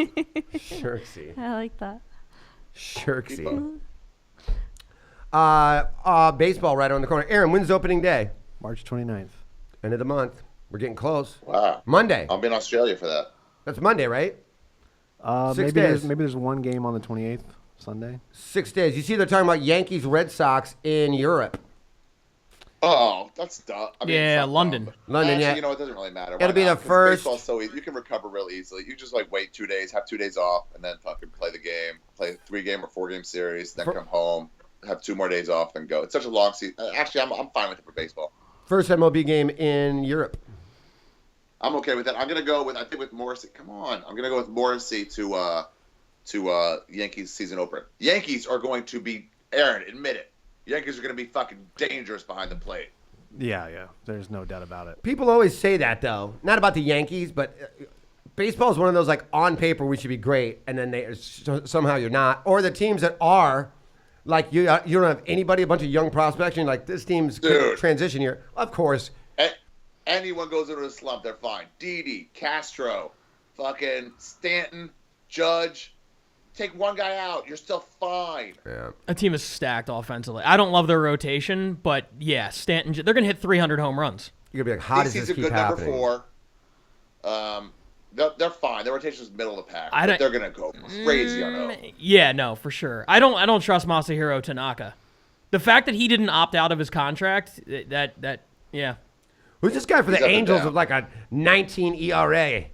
Shirksy. I like that. Shirksy. Baseball right on the corner. Aaron, when's opening day? March 29th. End of the month. We're getting close. Wow. Monday. I'll be in Australia for that. That's Monday, right? 6 Maybe days. maybe there's one game on the 28th, Sunday. 6 days. You see, they're talking about Yankees, Red Sox in Europe. Oh, that's dumb. I mean, Yeah, it's not London. dumb, but London, actually, yeah. You know, it doesn't really matter. It'll Why be not? the 'Cause first- Baseball's so easy. You can recover real easily. You just wait 2 days, have 2 days off, and then fucking play the game, play a 3-game or 4-game series, then come home, have 2 more days off, and go. It's such a long season. Actually, I'm fine with it for baseball. First MLB game in Europe. I'm okay with that. I'm gonna go with Morrissey. Come on, I'm gonna go with Morrissey to Yankees season opener. Yankees are going to be, Aaron, admit it. Yankees are going to be fucking dangerous behind the plate. Yeah. There's no doubt about it. People always say that, though. Not about the Yankees, but baseball is one of those, like, on paper, we should be great, and then somehow you're not. Or the teams that are, like, you don't have anybody, a bunch of young prospects, and you're like, this team's Dude. transition here. Of course. Anyone goes into a slump, they're fine. Didi, Castro, fucking Stanton, Judge. Take one guy out. You're still fine. Yeah. A team is stacked offensively. I don't love their rotation, but yeah, Stanton. They're gonna hit 300 home runs. You're gonna be like, how does DC's this a keep good happening? number 4. They're fine. Their rotation's middle of the pack. I But don't- they're gonna go crazy on O. Yeah, no, for sure. I don't trust Masahiro Tanaka. The fact that he didn't opt out of his contract, yeah. Who's this guy for He's the up and Angels down. with like a 19 ERA?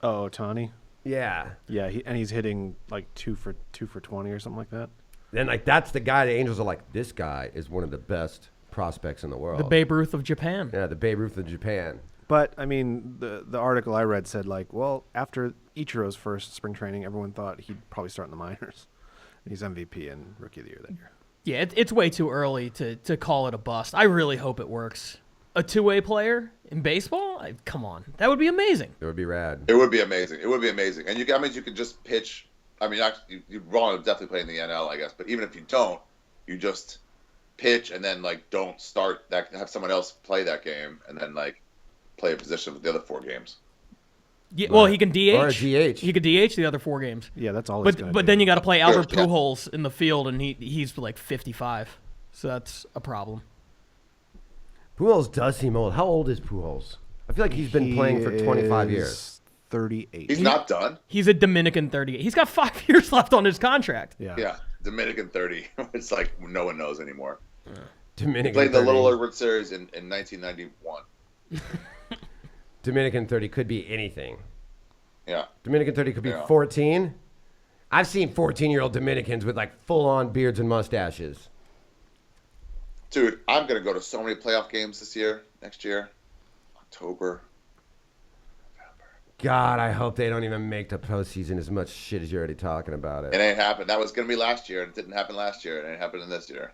Oh, Otani. Yeah. Yeah, and he's hitting like 2 for 20 or something like that. Then like that's the guy the Angels are like, this guy is one of the best prospects in the world. The Babe Ruth of Japan. Yeah, the Babe Ruth of Japan. But I mean, the article I read said like, well, after Ichiro's first spring training, everyone thought he'd probably start in the minors. And he's MVP and Rookie of the Year that year. Yeah, it's way too early to call it a bust. I really hope it works. A two-way player in baseball? Come on, that would be amazing. It would be rad. It would be amazing. It would be amazing. And that means you could just pitch. I mean, actually, you'd want to definitely play in the NL, I guess. But even if you don't, you just pitch and then like don't start that. Have someone else play that game and then like play a position with the other 4 games. Yeah, well, he can DH. Or a DH. He could DH the other 4 games. Yeah, that's all he's But gonna but do. then you got to play Albert Sure, yeah. Pujols in the field, and he's like 55, so that's a problem. Pujols does seem old. How old is Pujols? I feel like he's been playing for 25 years. He's 38. He's not done. He's a Dominican 38. He's got 5 years left on his contract. Yeah. Yeah, Dominican 30. It's like no one knows anymore. Dominican Played in the 30. Little League World Series in 1991. Dominican 30 could be anything. Yeah. Dominican 30 could be Yeah. 14. I've seen 14-year-old Dominicans with like full-on beards and mustaches. Dude, I'm going to go to so many playoff games next year. October. God, I hope they don't even make the postseason as much shit as you're already talking about It it. ain't happened. That was going to be last year, and it didn't happen last year, and it ain't happening this year.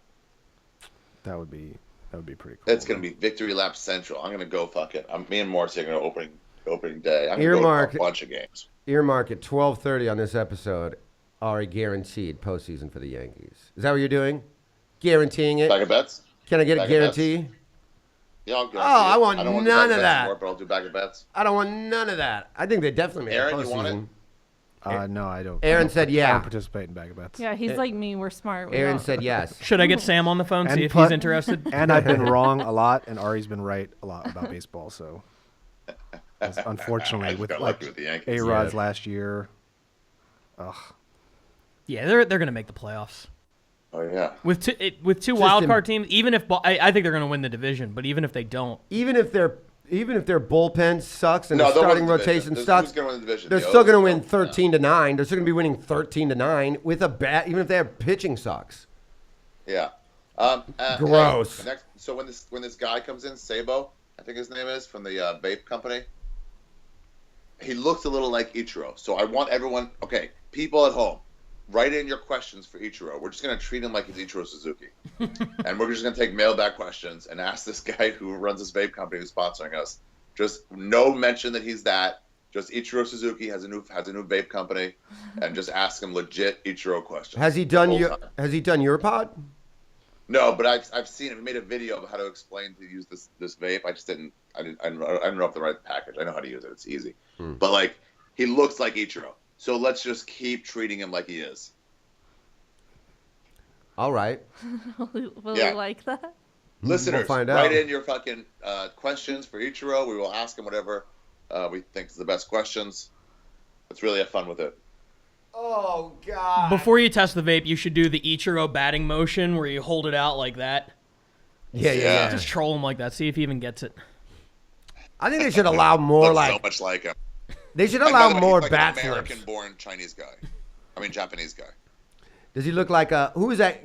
That would be pretty cool. It's going to be Victory Lap Central. I'm going to go fuck it. Me and Morrissey are going to opening day. I'm going to go Earmark. to a bunch of games. Earmark at 12:30 on this episode are a guaranteed postseason for the Yankees. Is that what you're doing? Guaranteeing it? Bag of bets? Can I get a bag of bets? guarantee? Yeah, I'll Oh, I want don't wanna none do bag of bets that. anymore, but I'll do bag of bets. I don't want none of that. I think they definitely made Aaron, a you want postseason. No, I don't. Aaron I don't- said I yeah. don't participate in bag of bets. Yeah, he's like me. We're smart. We Aaron don't- said yes. Should I get Sam on the phone, And see if put- he's interested? And I've been wrong a lot, and Ari's been right a lot about baseball. So, unfortunately, I with got like lucky with the Yankees. A-Rod's Yeah. last year, Yeah, they're going to make the playoffs. Oh, yeah. With two Just wild in- card teams, even if I think they're going to win the division, but even if they don't, Even if their bullpen sucks and No, their they'll starting win the division. rotation Who's sucks, gonna win the division? they're The still going to O's? win No. 13-9. They're still going to be winning 13-9 with a bat, even if their pitching sucks. Yeah. Gross. Hey, so when this guy comes in, Sabo, I think his name is, from the vape company, he looks a little like Ichiro. So I want everyone, okay, people at home, write in your questions for Ichiro. We're just going to treat him like he's Ichiro Suzuki. And we're just going to take mailbag questions and ask this guy who runs this vape company who's sponsoring us. Just no mention that he's that. Just Ichiro Suzuki has a new vape company, and just ask him legit Ichiro questions. Has he done the whole your time. Has he done your pod? No, but I've seen him. He made a video of how to explain to use this vape. I didn't know if the right package. I know how to use it. It's easy. But like, he looks like Ichiro. So let's just keep treating him like he is. All right. Will Yeah. we like that? Listeners, find out. write in your fucking questions for Ichiro. We will ask him whatever we think is the best questions. Let's really have fun with it. Oh God. before you test the vape, you should do the Ichiro batting motion where you hold it out like that. Yeah. Just troll him like that. See if he even gets it. I think they should allow more Looks so like much like him. they should And by allow the way, more he's like bat an flips. American-born Chinese guy. I mean, Japanese guy. Does he look like who is that?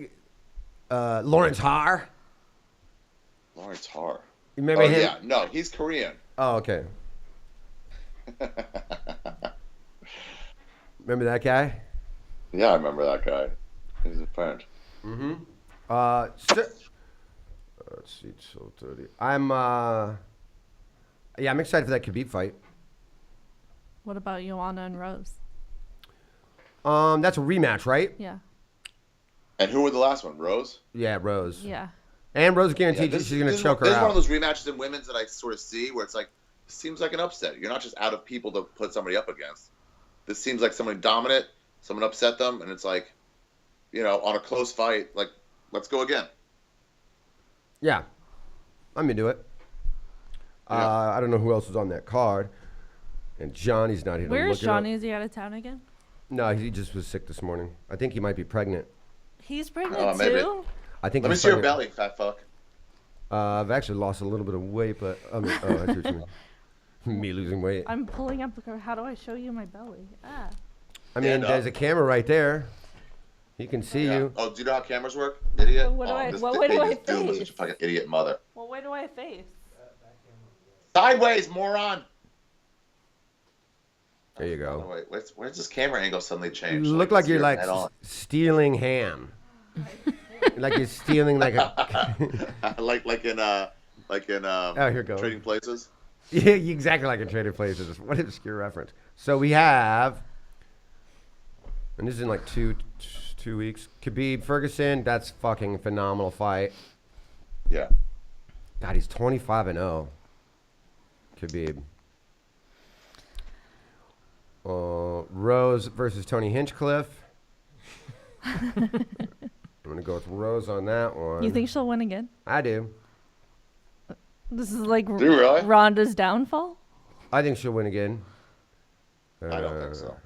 Lawrence Har. Lawrence Har. You remember Oh him? yeah, no, he's Korean. Oh, okay. Remember that guy? Yeah, I remember that guy. He's a friend. Let's see, 12:30. I'm excited for that Khabib fight. What about Joanna and Rose? That's a rematch, right? Yeah. And who were the last one? Rose? Yeah, Rose. Yeah. And Rose guaranteed this she's gonna is choke her This is one out. of those rematches in women's that I sort of see where it's like seems like an upset. You're not just out of people to put somebody up against. This seems like somebody dominant, someone upset them, and it's like, on a close fight, like, let's go again. Yeah, I'm into it. I don't know who else is on that card. And Johnny's not here to Where look is it up. Johnny? Is he out of town again? No, he just was sick this morning. I think he might be pregnant. He's pregnant maybe. too? I think Let me he's see your pregnant. belly, fat fuck. I've actually lost a little bit of weight, but I see what you mean. Me losing weight. I'm pulling up the cover. How do I show you my belly? Ah. I mean, no. there's a camera right there. He can see you. Oh, do you know how cameras work, idiot? What do I- this what way do I just Doom is face? such a fucking idiot mother. Well, where do I face? Sideways, moron. There you Oh, go. wait, where's this camera angle suddenly change? You look like you're like head on. stealing ham. Like you're stealing like a. like in Oh, here it goes. Trading Places. Yeah, exactly like in Trader Places. What an obscure reference. So we have, and this is in like two weeks. Khabib Ferguson. That's fucking phenomenal fight. Yeah. God, he's 25-0. Khabib. Rose versus Tony Hinchcliffe. I'm gonna go with Rose on that one. You think she'll win again? I do. This is like Do you really? Ronda's downfall? I think she'll win again. I don't think so.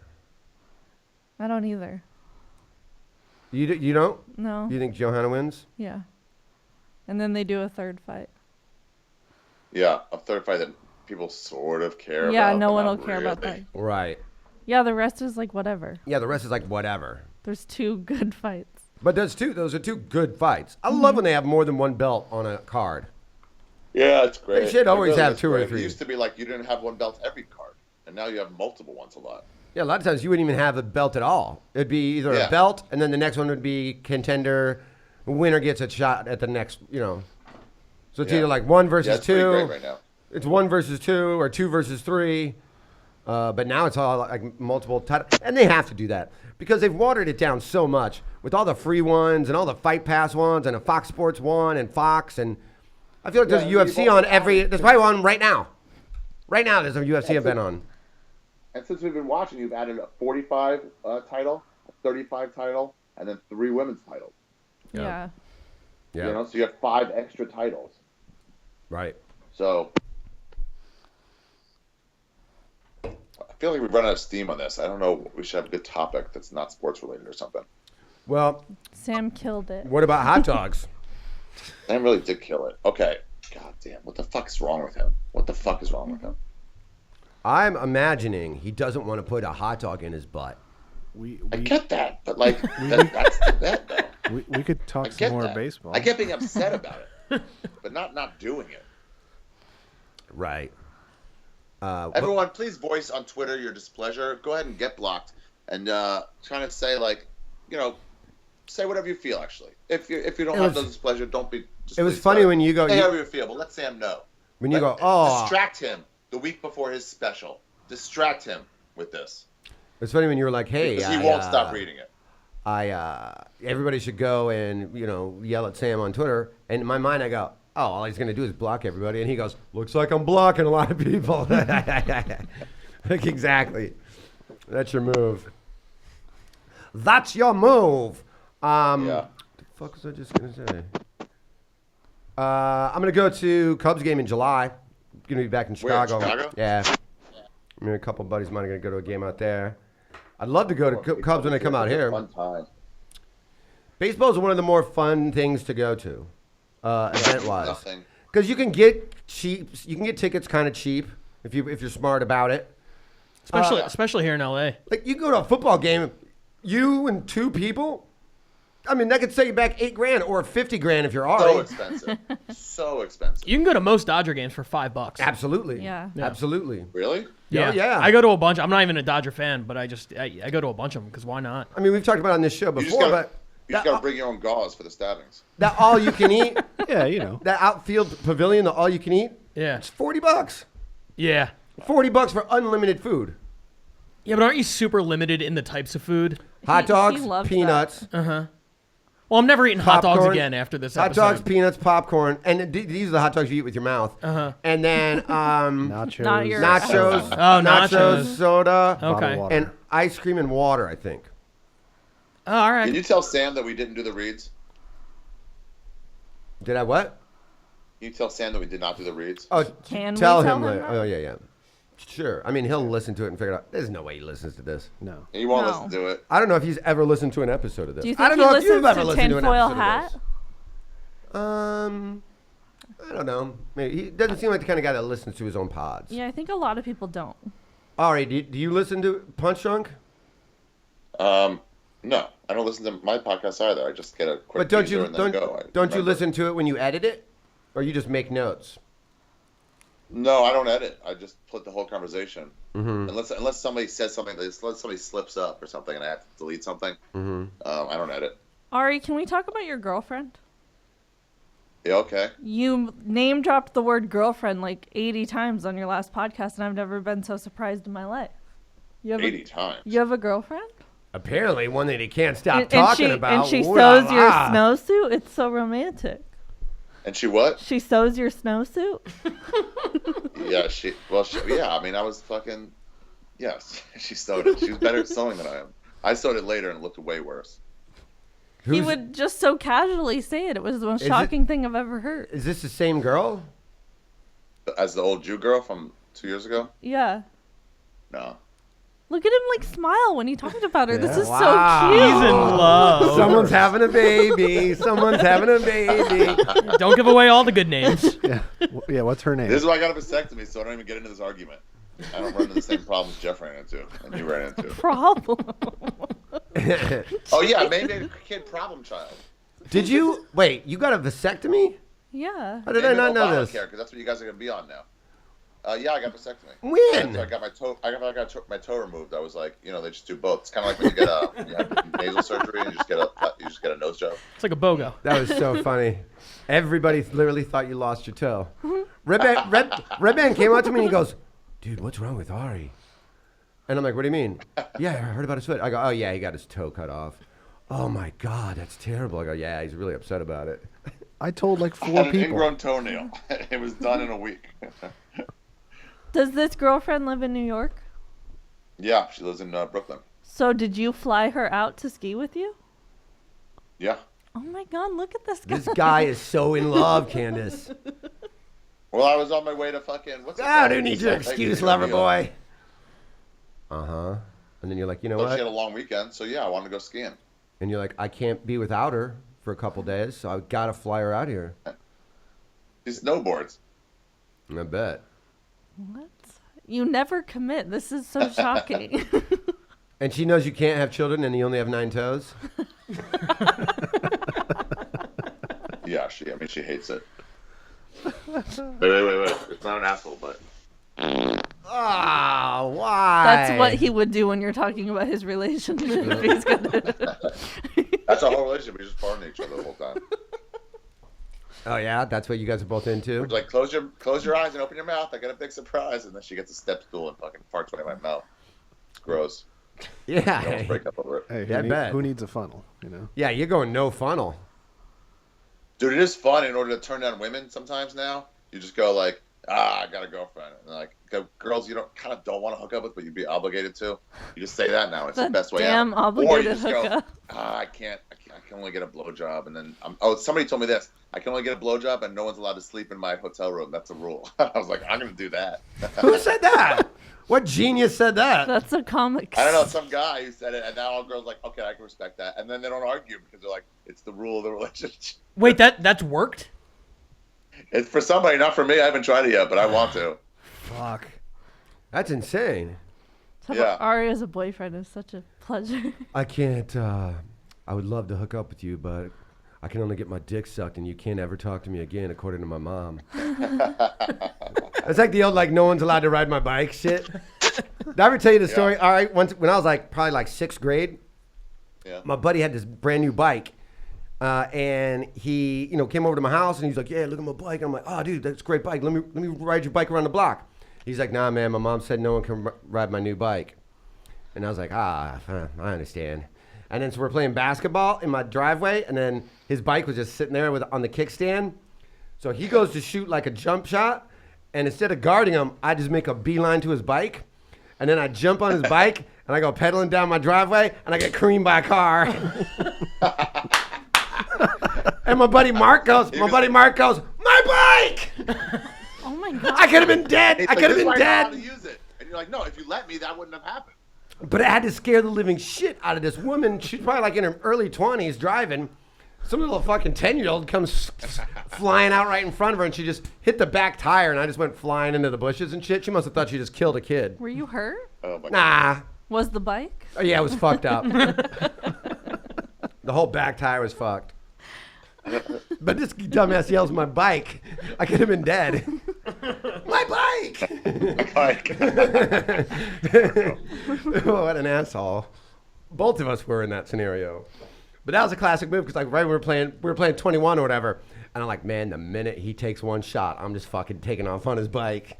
I don't either. You don't? No. You think Johanna wins? Yeah. And then they do a third fight. Yeah, a third fight that people sort of care about. Yeah, no but one will not care about that. really. Right. Yeah, the rest is like whatever. Yeah, the rest is like whatever. There's 2 good fights. But those are 2 good fights. I love when they have more than one belt on a card. Yeah, it's great. They should It always really have is 2 or great. 3. It used to be like you didn't have one belt every card, and now you have multiple ones a lot. Yeah, a lot of times you wouldn't even have a belt at all. It'd be either a belt, and then the next one would be contender. Winner gets a shot at the next, So it's either like 1 versus it's pretty 2. great right now. It's 1 versus 2 or 2 versus 3. But now it's all like multiple titles. And they have to do that because they've watered it down so much with all the free ones and all the Fight Pass ones and a Fox Sports one and Fox. And I feel like there's a UFC on every. There's probably one right now. Right now, there's a UFC event on. And since we've been watching, you've added a 45 title, a 35 title, and then 3 women's titles. Yeah. Yeah. So you have 5 extra titles. Right. So I feel like we've run out of steam on this. I don't know. We should have a good topic that's not sports related or something. Well, Sam killed it. what about hot dogs? Sam really did kill it. Okay. God damn. What the fuck is wrong with him? What the fuck is wrong with him? I'm imagining he doesn't want to put a hot dog in his butt. I get that, but like that's that though. We could I talk some get more that. baseball. I get being upset about it, but not doing it. Right. Everyone, please voice on Twitter your displeasure. Go ahead and get blocked, and trying to say like, say whatever you feel. Actually, if you don't have the displeasure, don't be. It was funny when you go. Say however you feel, but let Sam know. When you go, oh. Distract him the week before his special. Distract him with this. It's funny when you were like, hey. Because he won't stop reading it. Everybody should go and, yell at Sam on Twitter. And in my mind, I go, oh, all he's going to do is block everybody. And he goes, looks like I'm blocking a lot of people. Like, exactly. That's your move. That's your move. Yeah. What the fuck was I just going to say? I'm going to go to Cubs game in July. Going to be back in Chicago. Where, Chicago? Yeah. I mean, a couple of buddies of mine are going to go to a game out there. I'd love to go to Cubs when they come out here. Fun time. Baseball is one of the more fun things to go to, event-wise, Nothing. because you can get tickets kind of cheap if you're smart about it. Especially here in LA. Like you go to a football game, you and 2 people. I mean, that could set you back $8,000 or $50,000 if you're So already. expensive. So expensive. You can go to most Dodger games for $5. Absolutely. Yeah. Absolutely. Really? Yeah. Yeah. I go to a bunch. I'm not even a Dodger fan, but I go to a bunch of them because why not? I mean, we've talked about it on this show You just before, gotta, but you just gotta bring your own gauze for the stabbings. that all you can eat, Yeah, that outfield pavilion, the all you can eat, Yeah. it's $40. Yeah. $40 for unlimited food. Yeah, but aren't you super limited in the types of food? Hot He dogs, loves peanuts. Uh huh. Well, I'm never eating hot dogs Popcorn. again after this Hot episode. dogs, peanuts, popcorn, and these are the hot dogs you eat with your mouth. And then Nachos. Not your- nachos, nachos. soda, Okay. Bottled water. and ice cream and water, I think. Oh, all right. Can you tell Sam that we didn't do the reads? Did I what? Can you tell Sam that we did not do the reads? Oh, Can we tell tell him him later. that? Oh, yeah. Sure. I mean, he'll listen to it and figure it out. There's no way he listens to this. No. He won't No. listen to it. I don't know if he's ever listened to an episode of this. Do you I think don't he know if you've listens ever to listened to an Tinfoil episode Hat? of this. I don't know. Maybe he doesn't seem like the kind of guy that listens to his own pods. Yeah, I think a lot of people don't. Ari, do you listen to Punch Drunk? No, I don't listen to my podcast either. I just get a quick But don't teaser you and then go. don't you remember. listen to it when you edit it, or you just make notes? No, I don't edit. I just put the whole conversation. Mm-hmm. Unless somebody says something, unless somebody slips up or something, and I have to delete something. Mm-hmm. I don't edit. Ari, can we talk about your girlfriend? Yeah, okay. You name dropped the word girlfriend like 80 times on your last podcast, and I've never been so surprised in my life. You have 80 times. You have a girlfriend? Apparently, one that he can't stop And talking about. And she Ooh la sews your la. snowsuit? It's so romantic. And she what? She sews your snowsuit? Yeah, I mean, I was fucking. Yes, she sewed it. She was better at sewing than I am. I sewed it later and it looked way worse. He would just so casually say it. It was the most Is it- shocking thing I've ever heard. Is this the same girl? As the old Jew girl from 2 years ago? Yeah. No. Look at him like smile when he talked about her. This Yeah. is Wow. so cute. He's in love. Someone's having a baby. Someone's having a baby. Don't give away all the good names. Yeah. Yeah. What's her name? This is why I got a vasectomy, so I don't even get into this argument. I don't run into the same problems Jeff ran into and you ran into. Problem. Oh, yeah, maybe a kid problem child. Did you wait? You got a vasectomy? Yeah. How did I not know this? Because that's what you guys are going to be on now. Yeah, I got vasectomy. When? So I got my toe. I got my toe removed. I was like, they just do both. It's kind of like when you get you have nasal surgery and you just get a nose job. It's like a BOGO. That was so funny. Everybody literally thought you lost your toe. Redman came out to me and he goes, "Dude, what's wrong with Ari?" And I'm like, "What do you mean?" "Yeah, I heard about his foot." I go, "Oh yeah, he got his toe cut off." "Oh my God, that's terrible." I go, "Yeah, he's really upset about it." I told like I 4 had an people. ingrown toenail. It was done in a week. Does this girlfriend live in New York? Yeah, she lives in Brooklyn. So did you fly her out to ski with you? Yeah. Oh my God, look at this guy. This guy is so in love, Candace. Well, I was on my way to fucking. What's it I called? don't need your Salt Lake excuse, City, lover New York. boy. Uh-huh. And then you're like, you know So she what? had a long weekend, so yeah, I wanted to go skiing. And you're like, I can't be without her for a couple days, so I've got to fly her out here. She snowboards. I bet. What? You never commit. This is so shocking. And she knows you can't have children and you only have 9 toes? Yeah, she hates it. Wait. It's not an asshole, but. Oh, why? That's what he would do when you're talking about his relationship. If he's gonna... That's our whole relationship. We just farting each other the whole time. Oh, yeah? That's what you guys are both into? We're like, close your eyes and open your mouth. I got a big surprise. And then she gets a step stool and fucking farts right in my mouth. It's gross. We almost Yeah. break up over it. Hey, Yeah, I bet. who needs a funnel? You know. Yeah, you're going no funnel. Dude, it is fun in order to turn down women sometimes now. You just go like, I got a girlfriend. And like, girls you don't want to hook up with, but you'd be obligated to. You just say that now. It's the best way damn out. obligated Or you just go, hookup. I can only get a blowjob. And then, somebody told me this. I can only get a blowjob and no one's allowed to sleep in my hotel room. That's a rule. I was like, I'm going to do that. Who said that? What genius said that? That's a comic. I don't know, some guy who said it, and now all girls are like, okay, I can respect that. And then they don't argue because they're like, it's the rule of the relationship. Wait, that's worked? It's for somebody, not for me. I haven't tried it yet, but I want to. Fuck. That's insane. To have Yeah. Ari as a boyfriend is such a pleasure. I can't, I would love to hook up with you, but I can only get my dick sucked and you can't ever talk to me again, according to my mom. It's like the old, like, no one's allowed to ride my bike shit. Did I ever tell you the story? All right, once when I was like probably like 6th grade, my buddy had this brand new bike. And he, came over to my house and he's like, "Yeah, look at my bike." And I'm like, "Oh, dude, that's a great bike. Let me ride your bike around the block." He's like, "Nah, man, my mom said no one can ride my new bike." And I was like, I understand. And then so we're playing basketball in my driveway, and then his bike was just sitting there on the kickstand. So he goes to shoot like a jump shot, and instead of guarding him, I just make a beeline to his bike, and then I jump on his bike, and I go pedaling down my driveway, and I get creamed by a car. And my buddy Mark goes, my bike! Oh my god. I could have been dead. He's I like, could have "This is been why I know how dead. to use it." And you're like, no, if you let me, that wouldn't have happened. But I had to scare the living shit out of this woman. She's probably like in her early 20s driving. Some little fucking 10-year-old comes flying out right in front of her, and she just hit the back tire, and I just went flying into the bushes and shit. She must have thought she just killed a kid. Were you hurt? Oh my God. Nah. Was the bike? Oh, yeah, it was fucked up. The whole back tire was fucked. But this dumbass yells my bike. I could have been dead. My bike! What an asshole. Both of us were in that scenario. But that was a classic move because like right when we were playing 21 or whatever, and I'm like, man, the minute he takes one shot, I'm just fucking taking off on his bike.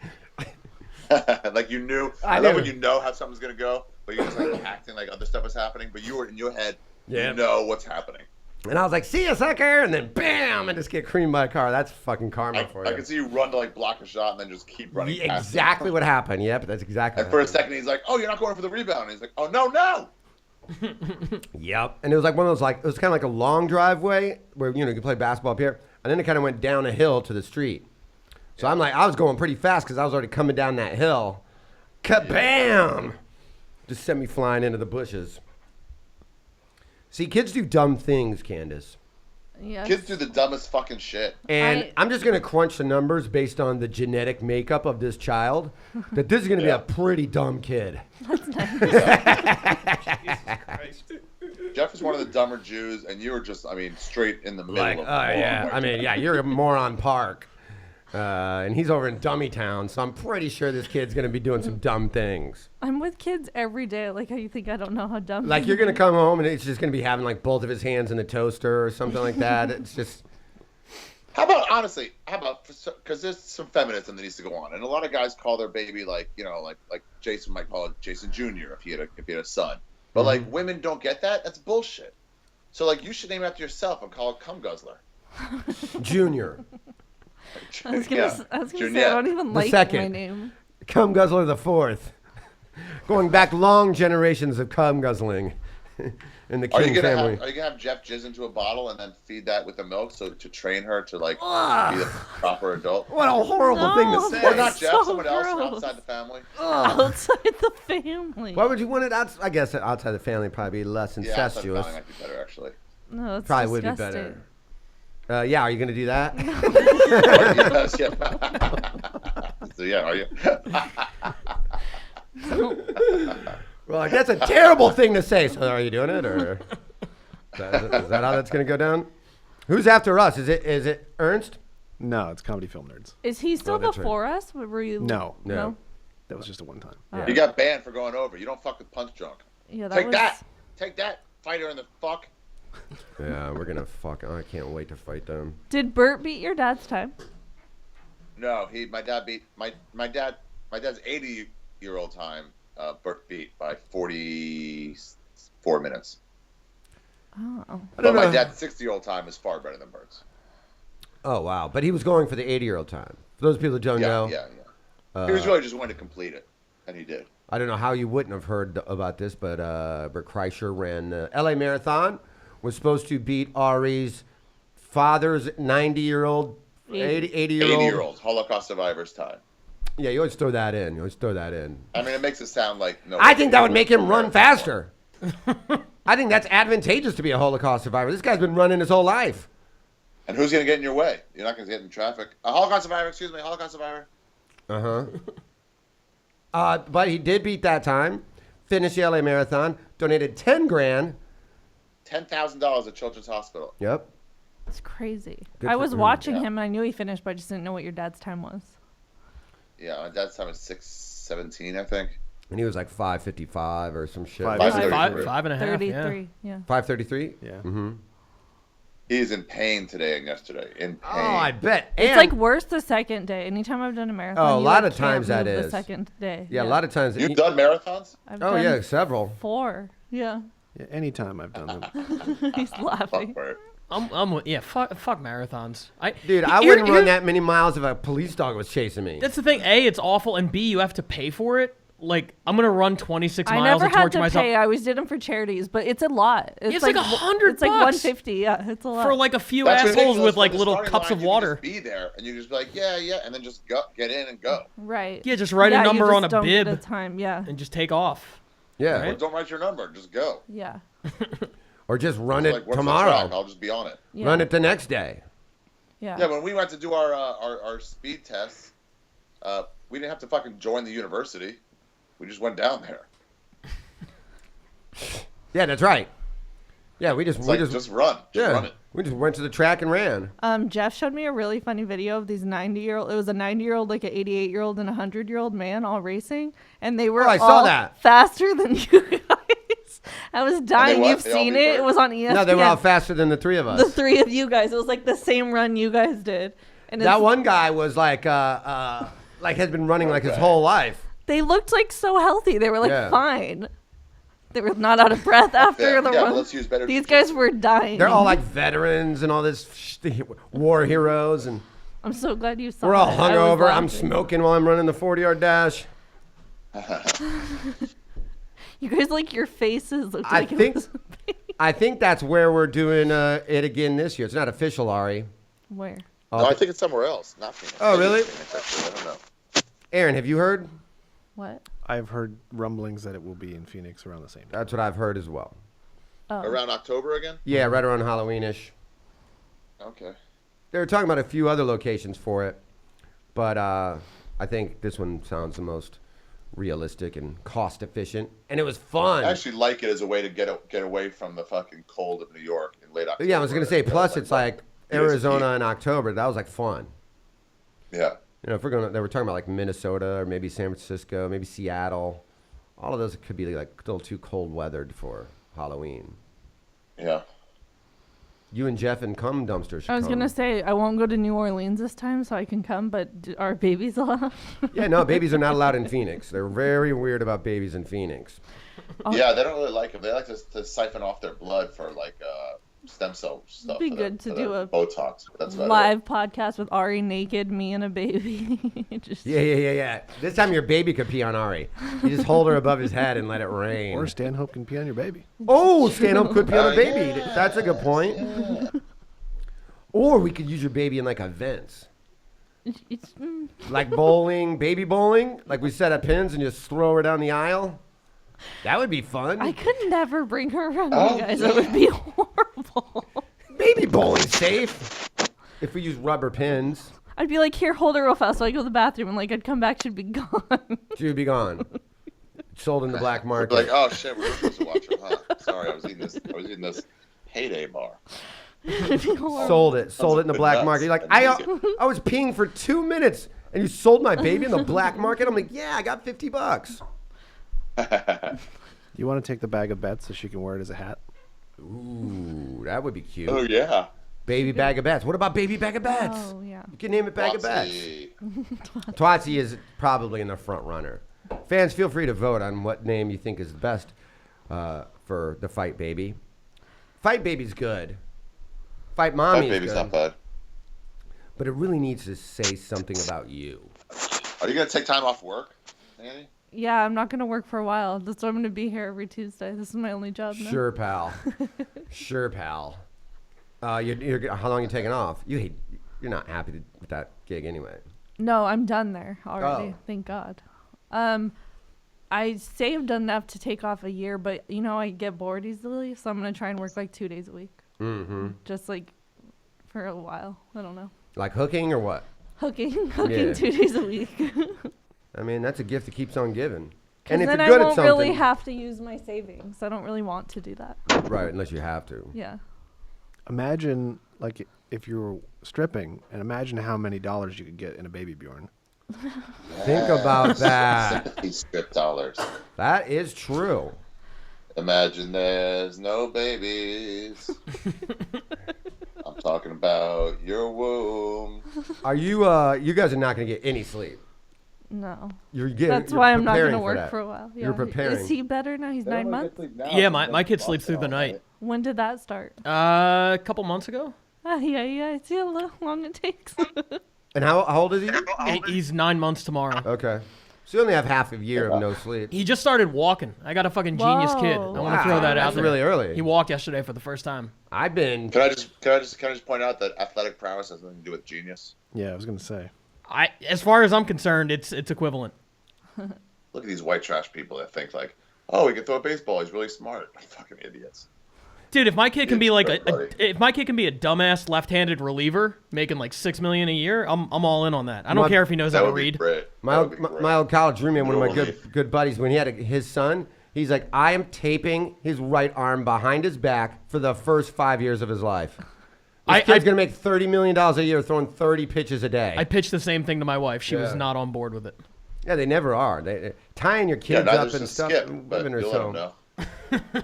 Like you knew. I I love knew. when you know how something's gonna go, but you're just like acting like other stuff is happening, but you were in your head. Yeah. You know what's happening. And I was like, see ya, sucker, and then bam, I just get creamed by a car. That's fucking karma for I you. can see you run to like block a shot and then just keep running. Yeah, past exactly what happened. Yep, that's exactly. And what for a happened. second, he's like, "Oh, you're not going for the rebound." And he's like, "Oh no." Yep. And it was like one of those like it was kind of like a long driveway where you could play basketball up here, and then it kind of went down a hill to the street. So I'm like, I was going pretty fast because I was already coming down that hill. Kabam! Just sent me flying into the bushes. See, kids do dumb things, Candace. Yes. Kids do the dumbest fucking shit. And I'm just going to crunch the numbers based on the genetic makeup of this child, that this is going to be a pretty dumb kid. Jeff is one of the dumber Jews, and you were just, straight in the middle Like, of yeah. You're a moron park. And he's over in Dummy Town, so I'm pretty sure this kid's going to be doing some dumb things. I'm with kids every day. Like, how you think I don't know how dumb? Like, you're going to come home and it's just going to be having, like, both of his hands in the toaster or something like that. It's just... How about, because there's some feminism that needs to go on, and a lot of guys call their baby, like Jayson might call it Jayson Jr. if he had a son. But, like, women don't get that. That's bullshit. So, like, you should name it after yourself and call it Cum Guzzler. Junior. I was gonna say, I don't even The like second. my name. Cum Guzzler the fourth. Going back long generations of cum guzzling in the King family. Are you gonna have Jeff jizz into a bottle and then feed that with the milk to train her to be the proper adult? What a horrible thing to say. Or not Jeff, so someone else gross. outside the family. Outside the family. Why would you want it outside? I guess outside the family would probably be less Yeah, outside the incestuous. family might be better actually. No, it's Probably would be disgusting. better. Yeah, are you going to do that? Yes, yeah. So yeah, are you? Well, like, that's a terrible thing to say. So are you doing it, or is that how that's going to go down? Who's after us? Is it Ernst? No, it's Comedy Film Nerds. Is he still that's right. before us? Were you? No. No. That was just a one time. Yeah. You got banned for going over. You don't fuck with punch drunk. Yeah, that Take was. that. Take that. Fighter in the fuck. Yeah, we're gonna fuck. I can't wait to fight them. Did Bert beat your dad's time? No, my dad beat my dad's 80-year-old time. Bert beat by 44 minutes. Oh. But my dad's 60-year-old time is far better than Bert's. Oh wow! But he was going for the 80-year-old time. For those people who don't know, Yeah. He was really just wanting to complete it, and he did. I don't know how you wouldn't have heard about this, but Bert Kreischer ran the LA Marathon. Was supposed to beat Ari's father's 90-year-old, 80-year-old. 80-year-old Holocaust survivor's time. Yeah, you always throw that in. It makes it sound like no. I think that would make him run faster. I think that's advantageous to be a Holocaust survivor. This guy's been running his whole life. And who's gonna get in your way? You're not gonna get in traffic. A Holocaust survivor, Holocaust survivor. But he did beat that time. Finished the LA Marathon. Donated $10,000. $10,000 at Children's Hospital. Yep. It's crazy. Good I for was him. watching Yeah. him and I knew he finished, but I just didn't know what your dad's time was. Yeah, my dad's time is 6:17, I think. And he was like 5:55 or some shit. 5:33. Five and a half. 33. Yeah. 5:33. Yeah. Mm-hmm. He's in pain today and yesterday. In pain. Oh, I bet. It's And- like worse the second day. Anytime I've done a marathon, Oh, a you, lot like, of times can't that move is. the second day. Yeah, a lot of times. You've done marathons? I've Oh done yeah, several. 4. Yeah. Yeah, anytime I've done them. He's laughing. Fuck marathons. Dude, I wouldn't run that many miles if a police dog was chasing me. That's the thing. A, it's awful, and B, you have to pay for it. Like, I'm gonna run 26 I miles never and had torture to myself pay. I always did them for charities, but it's a lot. It's like $100. It's like $150. Yeah, it's a lot. for like a few That's assholes ridiculous. with like When the little starting cups line, of you can water. just be there, and you just be like, yeah, and then just get in and go. Right. Yeah, just write a you number just on a don't get bib time. Yeah. and just take off. Yeah. Right? Or don't write your number, just go. Yeah. Or just run Like, it what's the tomorrow. track? I'll just be on it. Yeah. Run it the next day. Yeah. Yeah, when we went to do our speed tests, we didn't have to fucking join the university. We just went down there. Yeah, that's right. Yeah, we just It's like, just run. Just run it. we just went to the track and ran. Jeff showed me a really funny video of these 90-year-old. It was a 90-year-old, like an 88-year-old, and a 100-year-old man all racing, and they were I saw all that. faster than you guys. I was dying. what? You've They all seen beat it. Bert? It was on ESPN. No, they were all faster than the three of us. The three of you guys. It was like the same run you guys did. And That it's, one guy was like has been running like his whole life. they looked like so healthy. They were like Yeah. fine. They were not out of breath after the yeah, run. let's use better These jujitsu. guys were dying. They're all like veterans and all this war heroes, and I'm so glad you saw we're all it. I was hungover. I'm laughing. smoking while I'm running the 40-yard dash. You guys, like, your faces looked I like it think was I think that's where we're doing it again this year. It's not official, Ari. where? No, I think it's somewhere else, not Phoenix. Oh, Maybe really? it's Phoenix, actually. I don't know. Aaron, have you heard? What? I've heard rumblings that it will be in Phoenix around the same time. That's what I've heard as well. Oh. Around October again? Yeah, right around Halloweenish. Okay. They were talking about a few other locations for it, but I think this one sounds the most realistic and cost efficient, and it was fun. I actually like it as a way to get away from the fucking cold of New York in late October. Yeah, I was gonna say. Plus, it's like it is Arizona heat. in October. That was like fun. Yeah. You know, if we're going, they were talking about like Minnesota or maybe San Francisco, maybe Seattle. All of those could be like a little too cold weathered for Halloween. Yeah. You and Jeff and Cum Dumpster should I was come. gonna say I won't go to New Orleans this time, so I can come. But are babies allowed? Yeah, no, babies are not allowed in Phoenix. They're very weird about babies in Phoenix. Yeah, they don't really like them. They like to siphon off their blood for like stem cell stuff. Be for good to for do their a Botox. But that's about Live podcast with Ari naked, me and a baby. Just Yeah. This time your baby could pee on Ari. You just hold her above his head and let it rain. Or Stanhope can pee on your baby. Oh, Stanhope could pee on a baby. Yeah. That's a good point. Yeah. Or we could use your baby in like events. it's, Like bowling, baby bowling. Like we set up pins and just throw her down the aisle. That would be fun. I could never bring her around Oh, you guys. yeah. That would be horrible. Baby bowling's safe. If we use rubber pins, I'd be like, here, hold her real fast. So I go to the bathroom and like I'd come back, she'd be gone. she would be gone. Sold in the black We'd market. be like, oh shit, we were supposed to watch her. Huh? Sorry, I was eating this Heyday bar. It'd be horrible. Sold it in the black nuts. market. You're like, That's I was peeing for 2 minutes and you sold my baby in the black market? I'm like, yeah, I got $50. You want to take the bag of bets so she can wear it as a hat? Ooh, that would be cute. Oh yeah. Baby bag of bets. What about baby bag of bets? Oh yeah. You can name it bag of bets. Watsy. Twatzy is probably in the front runner. Fans, feel free to vote on what name you think is the best for the Fight Baby. Fight Baby's good. Fight Mommy That is baby's good. not bad. But it really needs to say something about you. Are you gonna take time off work, Annie? Yeah, I'm not gonna work for a while. That's why I'm gonna be here every Tuesday. This is my only job now. Sure, pal. Sure, pal. You're, how long are you taking off? You're not happy with that gig anyway. No, I'm done there already. Oh. Thank God. I saved enough to take off a year, but you know I get bored easily, so I'm gonna try and work like 2 days a week, Mm-hmm. just like for a while. I don't know. Like hooking or what? Hooking Yeah. 2 days a week. I mean, that's a gift that keeps on giving. Because And if then you're I good at won't something, really have to use my savings. I don't really want to do that. right? Unless you have to. Yeah. Imagine, like, if you were stripping, and imagine how many dollars you could get in a baby Bjorn. Think about that. Sympathy strip dollars. That is true. Imagine there's no babies. I'm talking about your womb. Are you? You guys are not gonna get any sleep. No. You're getting. That's you're why I'm not preparing going to for work that. for a while. Yeah. You're preparing. Is he better now? He's 9 months? Yeah, my kid sleeps through the night. When did that start? A couple months ago. Yeah. See how long it takes? And how old is he? He's 9 months tomorrow. Okay. So you only have half a year of no sleep. He just started walking. I got a fucking genius kid. I want to throw that out That's there. really early. He walked yesterday for the first time. I've been. Can I just point out that athletic prowess has nothing to do with genius? Yeah, I was gonna say. As far as I'm concerned, it's equivalent. Look at these white trash people that think like, oh, he can throw a baseball. He's really smart. Fucking idiots. Dude, if my kid can be like Buddy. if my kid can be a dumbass left-handed reliever making like $6 million a year, I'm all in on that. I don't care if he knows That how to would be read. great. My old college roommate, one of my good buddies, when he had his son, he's like, I am taping his right arm behind his back for the first 5 years of his life. This kid's going to make $30 million a year throwing 30 pitches a day. I pitched the same thing to my wife. She was not on board with it. Yeah, they never are. They tying your kids up and stuff. Skip, but women are you'll so. let them know.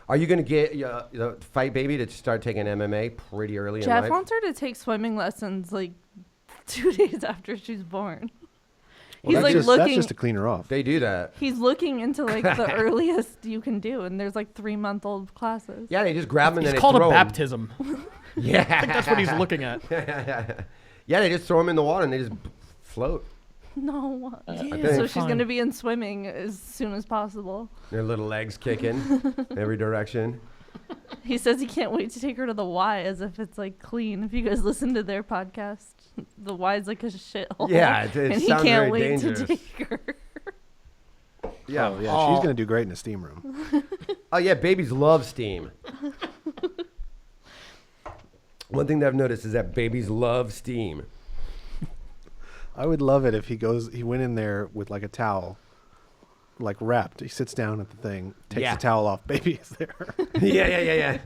Are you going to get the fight baby to start taking MMA pretty early in Jeff life? wants her to take swimming lessons like 2 days after she's born. Well, He's like that's looking. just to clean her off. They do that. He's looking into like the earliest you can do, and there's like 3-month-old classes. Yeah, they just grab them and It's they called throw a 'em. baptism. Yeah. I think that's what he's looking at. Yeah, they just throw them in the water and they just float. No. think- So she's Fine. gonna be in swimming as soon as possible. Their little legs kicking every direction. He says he can't wait to take her to the Y as if it's like clean. If you guys listen to their podcast, the Y is like a shithole. Yeah, it and he sounds can't very wait dangerous. to take her. Yeah, Oh, yeah, she's gonna do great in the steam room. Oh yeah, babies love steam. One thing that I've noticed is that babies love steam. I would love it if he went in there with like a towel, like wrapped. He sits down at the thing, takes Yeah. the towel off. Baby is there. Yeah.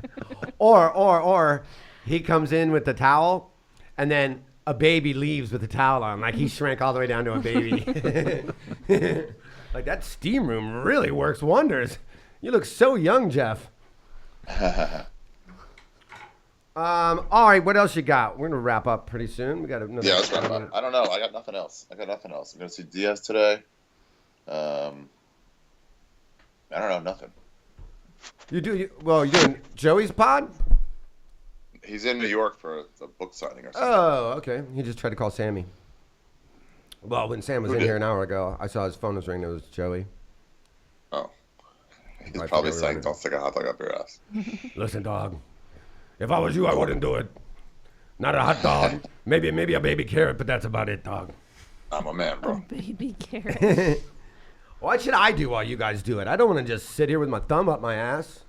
Or he comes in with the towel, and then a baby leaves with the towel on, like he shrank all the way down to a baby. Like that steam room really works wonders. You look so young, Jeff. All right, what else you got? We're gonna wrap up pretty soon. We got another. Yeah, let's wrap up. I don't know. I got nothing else. I'm gonna see Diaz today. I don't know. Nothing. You're doing Joey's pod? He's in New York for the book signing or something. Oh, okay. He just tried to call Sammy. Well, when Sam was Who in did? here an hour ago, I saw his phone was ringing. It was Joey. Oh. He's Might probably be saying, running. "Don't stick a hot dog up your ass." Listen, dog. If I was you, I wouldn't do it. Not a hot dog. Maybe a baby carrot, but that's about it, dog. I'm a man, bro. Baby carrot. What should I do while you guys do it? I don't want to just sit here with my thumb up my ass.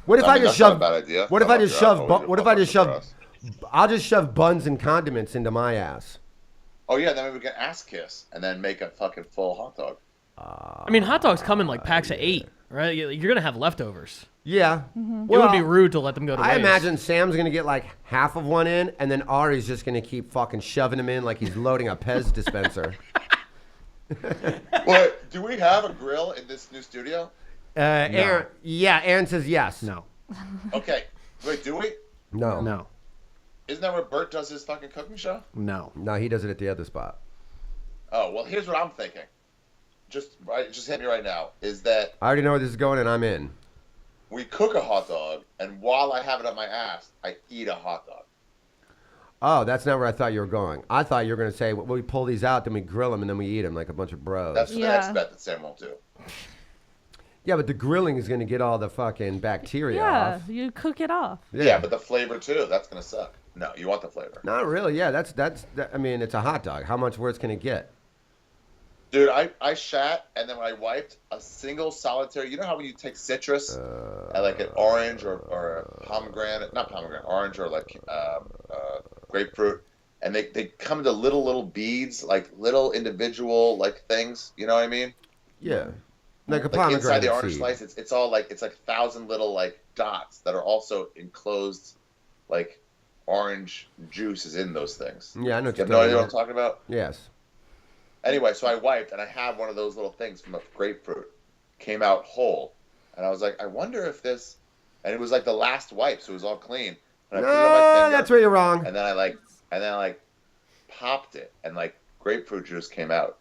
What if I just that's not shove? a bad idea. What if I Thumb up just your ass, shove? always What if your I just thumb up shove? your ass. I'll just shove buns and condiments into my ass. Oh yeah, then we can ass kiss and then make a fucking full hot dog. I mean, hot dogs come in like packs of 8, right? You're gonna have leftovers. Yeah. Mm-hmm. It would be rude to let them go to I waste. imagine Sam's gonna get like half of one in, and then Ari's just gonna keep fucking shoving him in like he's loading a Pez dispenser. What? Do we have a grill in this new studio? Aaron. Yeah, Aaron says yes. No. Okay. Wait, do we? No. No. Isn't that where Bert does his fucking cooking show? No. No, he does it at the other spot. Oh well, here's what I'm thinking. Just hit me right now. Is that I already know where this is going, and I'm in. we cook a hot dog, and while I have it up my ass, I eat a hot dog. Oh, that's not where I thought you were going. I thought you were gonna say, well, we pull these out, then we grill them, and then we eat them like a bunch of bros. That's the Yeah. next bet that Sam won't do. Yeah, but the grilling is gonna get all the fucking bacteria Yeah, off. you cook it off. Yeah, but the flavor too. That's gonna suck. No, you want the flavor. Not really. Yeah, that's. I mean, it's a hot dog. How much worse can it get? Dude, I shat, and then when I wiped a single solitary, you know how when you take citrus, like an orange or a pomegranate, not pomegranate, orange or like grapefruit, and they come into little beads, like little individual like things, you know what I mean? Yeah, like a Like pomegranate inside the orange seed. slice, it's all like, it's like 1,000 little like dots that are also enclosed, like orange juice is in those things. Yeah, I know what You you're have no idea what I'm talking talking about? Yes. Anyway, so I wiped, and I have one of those little things from a grapefruit. Came out whole. And I was like, I wonder if this... And it was like the last wipe, so it was all clean. And I put it on my No, finger, that's where you're wrong. and then I like popped it, and like grapefruit juice came out.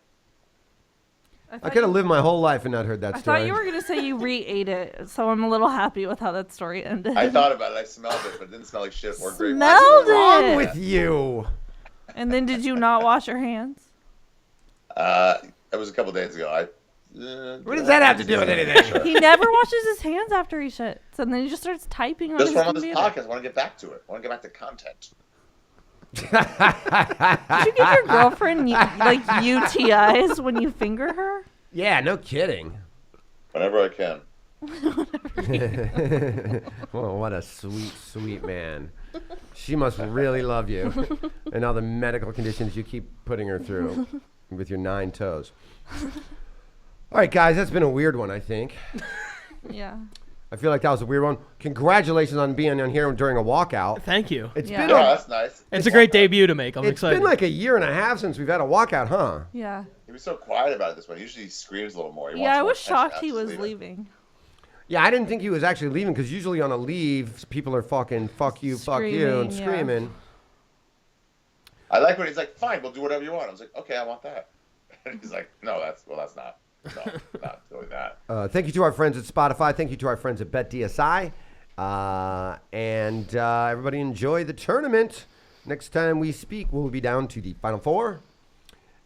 I could have lived my whole life and not heard that I story. thought you were gonna say you re-ate it, so I'm a little happy with how that story ended. I thought about it. I smelled it, but it didn't smell like shit or grapefruit. Smelled What's wrong it. with you? And then did you not wash your hands? It was a couple days ago. What does that have to do with anything? He never washes his hands after he shits, and then he just starts typing on Just his from on this computer. podcast, I want to get back to it. I want to get back to content. Did you give your girlfriend like UTIs when you finger her? Yeah, no kidding. Whenever I can. Oh, what a sweet, sweet man. She must really love you and all the medical conditions you keep putting her through with your 9 toes. All right, guys, that's been a weird one, I think. Yeah. I feel like that was a weird one. Congratulations on being on here during a walkout. Thank you. It's Yeah. been Yeah, that's nice. It's a great debut to make. I'm it's excited. been like a year and a half since we've had a walkout, huh? Yeah. He was so quiet about it this one. Usually he screams a little more. He Yeah, I wants was more attention shocked he after was leaving. Yeah, I didn't think he was actually leaving because usually on a leave, people are fucking fuck you, and Screaming, yeah. screaming. I like when he's like, fine, we'll do whatever you want. I was like, okay, I want that. And he's like, no, that's not. No, not doing that. Thank you to our friends at Spotify. Thank you to our friends at BetDSI. And everybody enjoy the tournament. Next time we speak, we'll be down to the Final Four.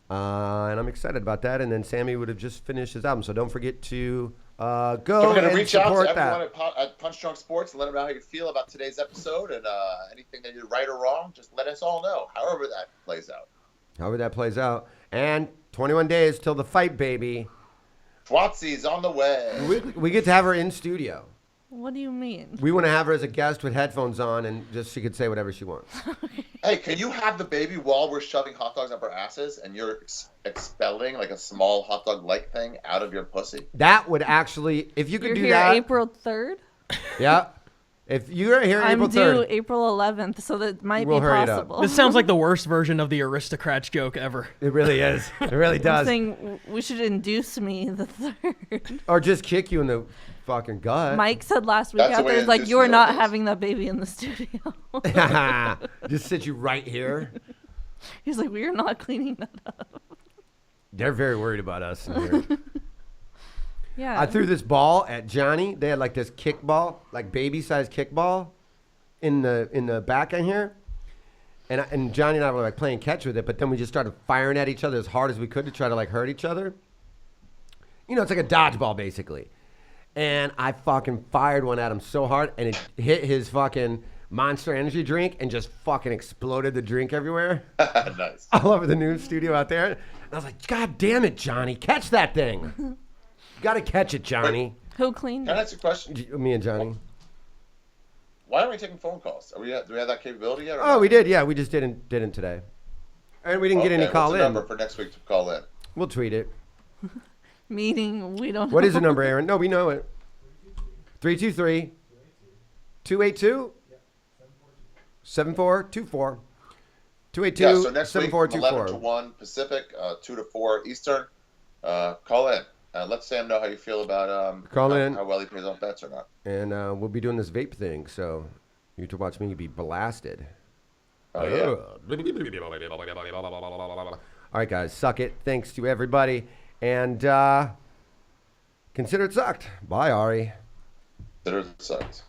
And I'm excited about that. And then Sammy would have just finished his album. So don't forget to go So we're going to and reach out support to that. everyone at Punch Drunk Sports and let them know how you feel about today's episode and anything that you did right or wrong. Just let us all know, however that plays out. However that plays out. And 21 days till the fight, baby. Schwatzy's on the way. We get to have her in studio. What do you mean? We want to have her as a guest with headphones on and just she could say whatever she wants. Hey, can you have the baby while we're shoving hot dogs up our asses and you're expelling like a small hot dog-like thing out of your pussy? That would actually, if you could You're do here that. April 3rd? Yeah. If you're here I'm April due 3rd, April 11th, so that might We'll be hurry it up. possible. This sounds like the worst version of the aristocrats joke ever. it really is. It really I'm does. saying we should induce me the 3rd. Or just kick you in the fucking gut. Mike said last week That's the out way there, to like, induce you are not miracles. having that baby in the studio. Just sit you right here. He's like, we are not cleaning that up. They're very worried about us in here. Yeah. I threw this ball at Johnny. They had like this kickball, like baby-sized kickball in the back in here. And Johnny and I were like playing catch with it, but then we just started firing at each other as hard as we could to try to like hurt each other. You know, it's like a dodgeball basically. And I fucking fired one at him so hard and it hit his fucking Monster Energy drink and just fucking exploded the drink everywhere. Nice. All over the news studio out there. And I was like, God damn it, Johnny, catch that thing. You gotta catch it, Johnny. Who cleaned Can I it? ask you a question? Me and Johnny. Why aren't we taking phone calls? Do we have that capability yet? Or Oh, not? we did, yeah. We just didn't today. And we didn't get any Okay, call what's the in. number for next week to call in? We'll tweet it. Meaning we don't What know. is the number, Aaron? No, we know it. 323 282 7424. 282 Yeah, so next week, 11 to 7424. 1 Pacific, 2 to 4 Eastern. Call in. Let Sam know how you feel about Call in. how well he pays off bets or not. And we'll be doing this vape thing, so you to watch me be blasted. Oh, yeah. All right, guys, suck it. Thanks to everybody. And consider it sucked. Bye, Ari. Consider it sucks.